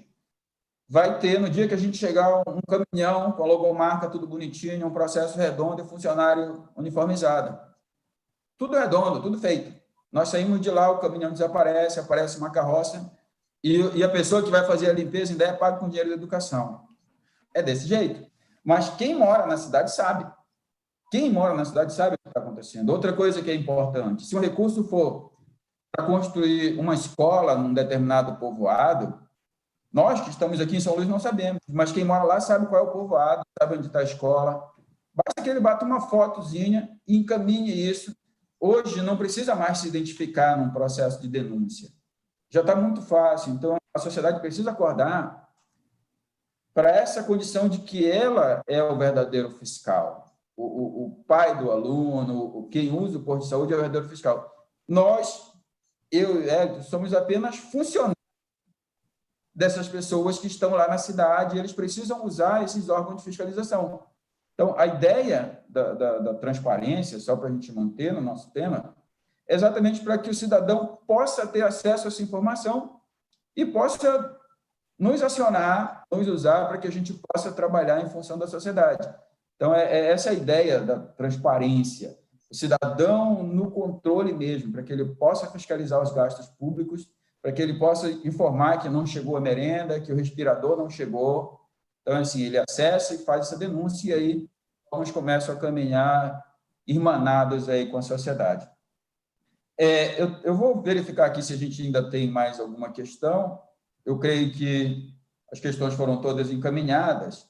vai ter, no dia que a gente chegar, um caminhão com a logomarca, tudo bonitinho, um processo redondo e funcionário uniformizado. Tudo redondo, tudo feito. Nós saímos de lá, o caminhão desaparece, aparece uma carroça, e a pessoa que vai fazer a limpeza ainda é paga com dinheiro da educação. É desse jeito. Mas quem mora na cidade sabe. Quem mora na cidade sabe o que está acontecendo. Outra coisa que é importante, se o recurso for para construir uma escola num determinado povoado, nós que estamos aqui em São Luís não sabemos, mas quem mora lá sabe qual é o povoado, sabe onde está a escola. Basta que ele bata uma fotozinha e encaminhe isso. Hoje não precisa mais se identificar num processo de denúncia. Já está muito fácil. Então, a sociedade precisa acordar para essa condição de que ela é o verdadeiro fiscal. O pai do aluno, quem usa o posto de saúde é o verdadeiro fiscal. Nós, eu e Hélio, somos apenas funcionários dessas pessoas que estão lá na cidade e eles precisam usar esses órgãos de fiscalização. Então, a ideia da transparência, só para a gente manter no nosso tema, é exatamente para que o cidadão possa ter acesso a essa informação e possa nos acionar, nos usar para que a gente possa trabalhar em função da sociedade. Então, essa a ideia da transparência. O cidadão no controle mesmo, para que ele possa fiscalizar os gastos públicos, para que ele possa informar que não chegou a merenda, que o respirador não chegou. Então, assim, ele acessa e faz essa denúncia e aí nós começam a caminhar irmanados aí com a sociedade. Eu vou verificar aqui se a gente ainda tem mais alguma questão. Eu creio que as questões foram todas encaminhadas.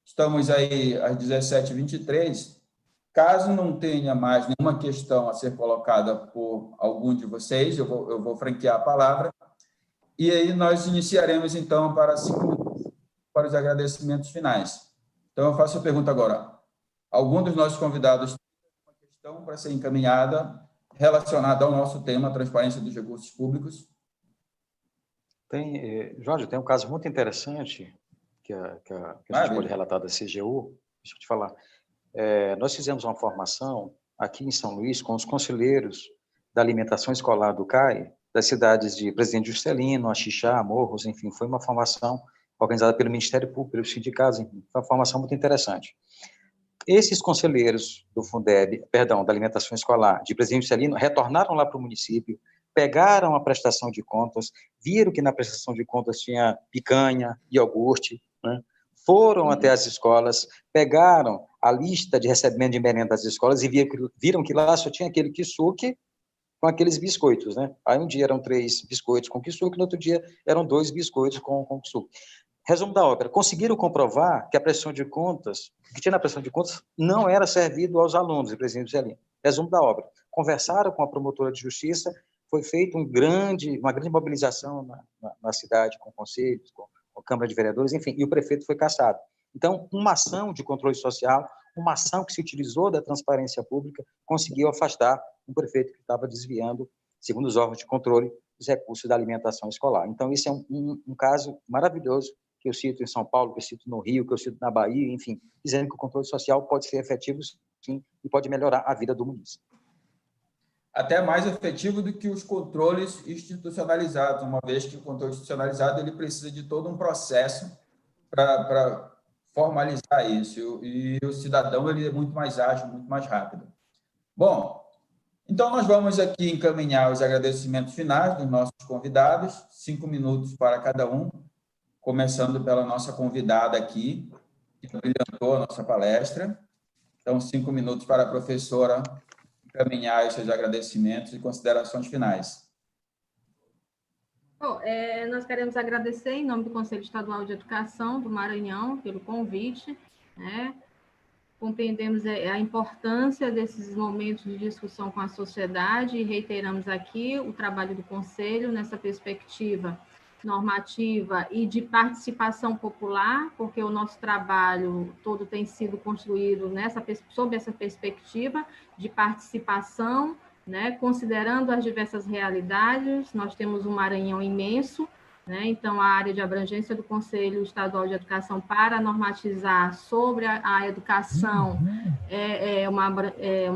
Estamos aí às 17h23. Caso não tenha mais nenhuma questão a ser colocada por algum de vocês, eu vou franquear a palavra. E aí nós iniciaremos, então, para os agradecimentos finais. Então, eu faço a pergunta agora. Algum dos nossos convidados tem uma questão para ser encaminhada relacionada ao nosso tema, transparência dos recursos públicos? Jorge, tem um caso muito interessante que a gente pode relatar da CGU. Deixa eu te falar. Nós fizemos uma formação aqui em São Luís com os conselheiros da alimentação escolar do CAE, das cidades de Presidente Juscelino, Axixá, Morros, enfim, foi uma formação organizada pelo Ministério Público, pelos sindicatos, enfim, foi uma formação muito interessante. Esses conselheiros do Fundeb, da alimentação escolar de Presidente Juscelino, retornaram lá para o município, pegaram a prestação de contas, viram que na prestação de contas tinha picanha, iogurte, né? Foram até as escolas, pegaram a lista de recebimento de merenda das escolas e viram que lá só tinha aquele kisuke com aqueles biscoitos, né? Aí um dia eram 3 biscoitos com kisuke, no outro dia eram 2 biscoitos com kisuke. Resumo da ópera, conseguiram comprovar que a prestação de contas, o que tinha na prestação de contas, não era servido aos alunos, Presidente Juscelino. Resumo da obra, conversaram com a promotora de justiça, foi feita uma grande mobilização na cidade, com conselhos, com a Câmara de Vereadores, enfim, e o prefeito foi cassado. Então, uma ação de controle social, uma ação que se utilizou da transparência pública, conseguiu afastar um prefeito que estava desviando, segundo os órgãos de controle, os recursos da alimentação escolar. Então, esse é um caso maravilhoso que eu cito em São Paulo, que eu cito no Rio, que eu cito na Bahia, enfim, dizendo que o controle social pode ser efetivo, sim, e pode melhorar a vida do município. Até mais efetivo do que os controles institucionalizados, uma vez que o controle institucionalizado ele precisa de todo um processo para formalizar isso, e o cidadão ele é muito mais ágil, muito mais rápido. Bom, então nós vamos aqui encaminhar os agradecimentos finais dos nossos convidados, 5 minutos para cada um, começando pela nossa convidada aqui, que brilhantou a nossa palestra. Então, 5 minutos para a professora encaminhar os seus agradecimentos e considerações finais. Bom, nós queremos agradecer, em nome do Conselho Estadual de Educação do Maranhão, pelo convite, né? Compreendemos a importância desses momentos de discussão com a sociedade e reiteramos aqui o trabalho do Conselho nessa perspectiva normativa e de participação popular, porque o nosso trabalho todo tem sido construído sob essa perspectiva de participação, né, considerando as diversas realidades. Nós temos um Maranhão imenso, né, então a área de abrangência do Conselho Estadual de Educação para normatizar sobre a educação é uma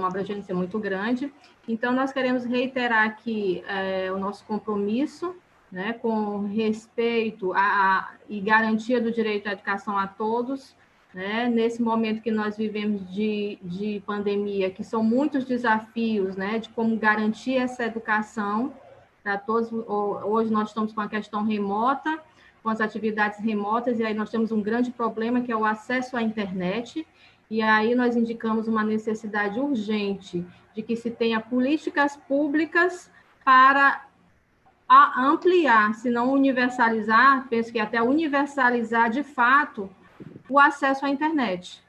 abrangência muito grande. Então, nós queremos reiterar aqui o nosso compromisso, né, com respeito e garantia do direito à educação a todos, né, nesse momento que nós vivemos de pandemia, que são muitos desafios, né, de como garantir essa educação para todos. Hoje nós estamos com a questão remota, com as atividades remotas, e aí nós temos um grande problema, que é o acesso à internet, e aí nós indicamos uma necessidade urgente de que se tenha políticas públicas para ampliar, se não universalizar, penso que até universalizar de fato o acesso à internet,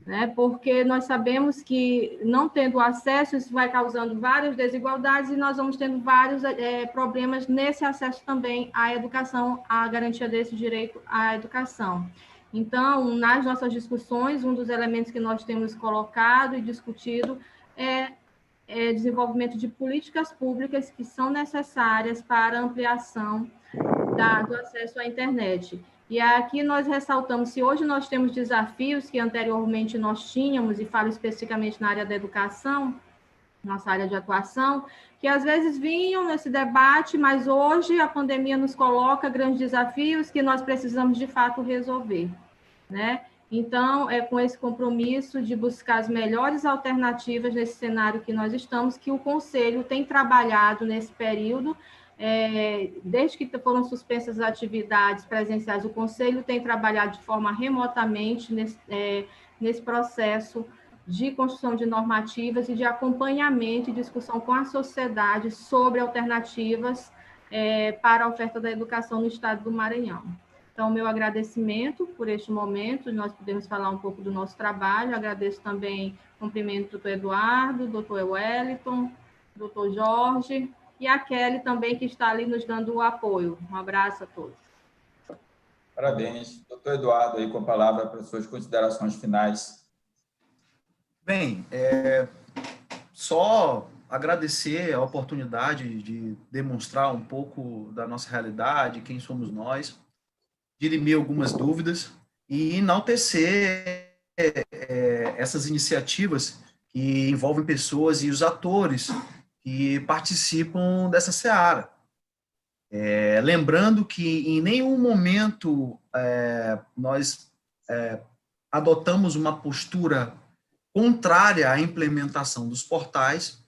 né? Porque nós sabemos que, não tendo acesso, isso vai causando várias desigualdades e nós vamos tendo vários problemas nesse acesso também à educação, à garantia desse direito à educação. Então, nas nossas discussões, um dos elementos que nós temos colocado e discutido é desenvolvimento de políticas públicas que são necessárias para a ampliação do acesso à internet. E aqui nós ressaltamos, se hoje nós temos desafios que anteriormente nós tínhamos, e falo especificamente na área da educação, nossa área de atuação, que às vezes vinham nesse debate, mas hoje a pandemia nos coloca grandes desafios que nós precisamos de fato resolver, né? Então, é com esse compromisso de buscar as melhores alternativas nesse cenário que nós estamos, que o Conselho tem trabalhado nesse período. Desde que foram suspensas as atividades presenciais, o Conselho tem trabalhado de forma remotamente nesse processo de construção de normativas e de acompanhamento e discussão com a sociedade sobre alternativas para a oferta da educação no estado do Maranhão. Então, meu agradecimento por este momento, nós podemos falar um pouco do nosso trabalho. Agradeço também, cumprimento o doutor Eduardo, doutor Wellington, doutor Jorge, e a Kelly também, que está ali nos dando o apoio. Um abraço a todos. Parabéns. Doutor Eduardo, aí com a palavra para suas considerações finais. Bem, só agradecer a oportunidade de demonstrar um pouco da nossa realidade, quem somos nós, dirimir algumas dúvidas e enaltecer essas iniciativas que envolvem pessoas e os atores que participam dessa seara. Lembrando que em nenhum momento nós adotamos uma postura contrária à implementação dos portais.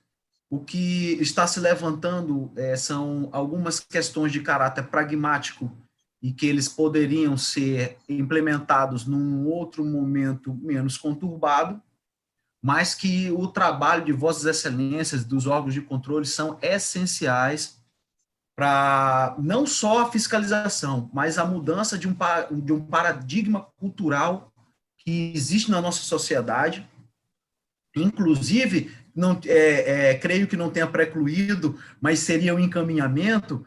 O que está se levantando são algumas questões de caráter pragmático e que eles poderiam ser implementados num outro momento menos conturbado, mas que o trabalho de Vossas Excelências, dos órgãos de controle, são essenciais para não só a fiscalização, mas a mudança de um paradigma cultural que existe na nossa sociedade. Inclusive, creio que não tenha precluído, mas seria um encaminhamento,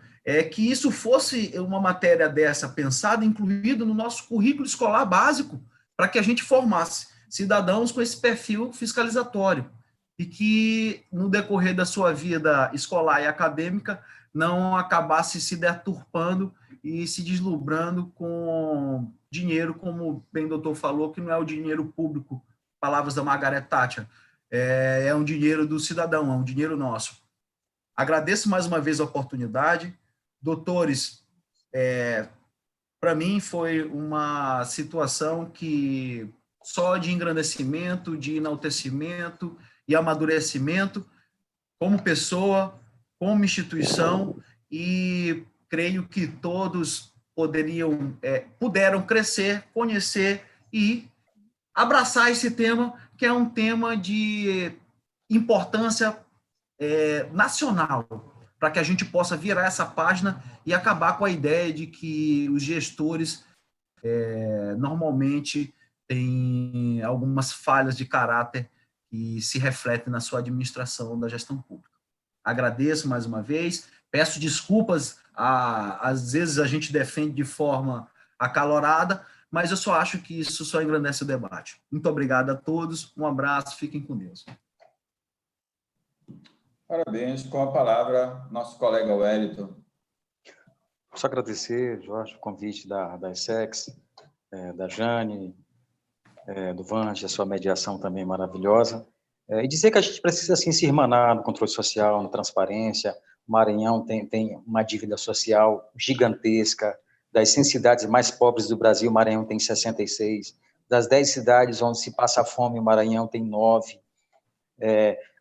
que isso fosse uma matéria dessa pensada, incluído no nosso currículo escolar básico, para que a gente formasse cidadãos com esse perfil fiscalizatório, e que, no decorrer da sua vida escolar e acadêmica, não acabasse se deturpando e se deslumbrando com dinheiro, como bem o doutor falou, que não é o dinheiro público, palavras da Margaret Thatcher, é um dinheiro do cidadão, é um dinheiro nosso. Agradeço mais uma vez a oportunidade. Doutores, para mim foi uma situação que só de engrandecimento, de enaltecimento e amadurecimento como pessoa, como instituição, e creio que todos puderam crescer, conhecer e abraçar esse tema, que é um tema de importância nacional, para que a gente possa virar essa página e acabar com a ideia de que os gestores normalmente têm algumas falhas de caráter que se refletem na sua administração da gestão pública. Agradeço mais uma vez, peço desculpas, às vezes a gente defende de forma acalorada, mas eu só acho que isso só engrandece o debate. Muito obrigado a todos, um abraço, fiquem com Deus. Parabéns. Com a palavra, nosso colega Wellington. Só agradecer, Jorge, o convite da ESSEX, da Jane, do Vange, a sua mediação também maravilhosa, e dizer que a gente precisa assim, se irmanar no controle social, na transparência. O Maranhão tem uma dívida social gigantesca. Das 100 cidades mais pobres do Brasil, o Maranhão tem 66. Das 10 cidades onde se passa fome, o Maranhão tem 9.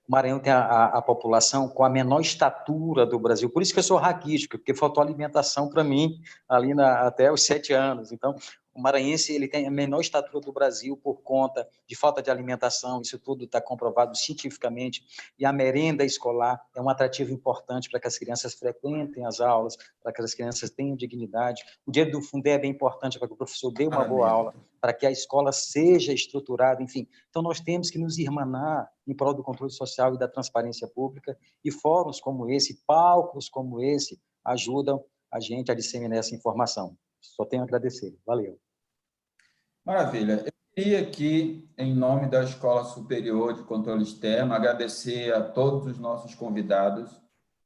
O Maranhão tem a população com a menor estatura do Brasil. Por isso que eu sou raquítico, porque faltou alimentação para mim ali até os 7 anos. Então, o maranhense ele tem a menor estatura do Brasil por conta de falta de alimentação. Isso tudo está comprovado cientificamente. E a merenda escolar é um atrativo importante para que as crianças frequentem as aulas, para que as crianças tenham dignidade. O dinheiro do Fundeb é bem importante para que o professor dê uma boa aula, para que a escola seja estruturada, enfim. Então, nós temos que nos irmanar em prol do controle social e da transparência pública, e fóruns como esse, palcos como esse, ajudam a gente a disseminar essa informação. Só tenho a agradecer. Valeu. Maravilha. Eu queria aqui, em nome da Escola Superior de Controle Externo, agradecer a todos os nossos convidados,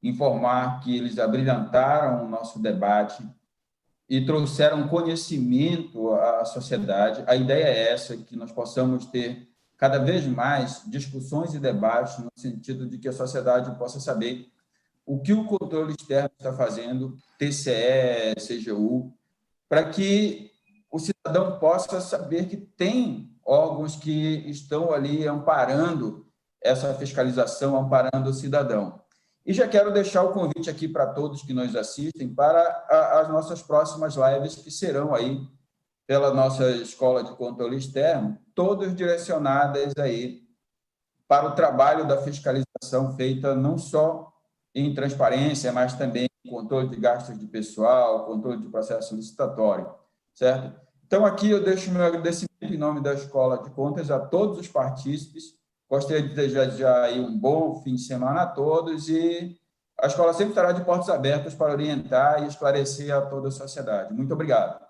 informar que eles abrilhantaram o nosso debate e trouxeram conhecimento à sociedade. A ideia é essa, que nós possamos ter cada vez mais discussões e debates no sentido de que a sociedade possa saber o que o controle externo está fazendo, TCE, CGU, para que o cidadão possa saber que tem órgãos que estão ali amparando essa fiscalização, amparando o cidadão. E já quero deixar o convite aqui para todos que nos assistem para as nossas próximas lives, que serão aí pela nossa Escola de Controle Externo, todas direcionadas aí para o trabalho da fiscalização feita não só em transparência, mas também em controle de gastos de pessoal, controle de processo licitatório, certo? Então, aqui eu deixo meu agradecimento em nome da Escola de Contas a todos os partícipes. Gostaria de desejar aí um bom fim de semana a todos, e a escola sempre estará de portas abertas para orientar e esclarecer a toda a sociedade. Muito obrigado.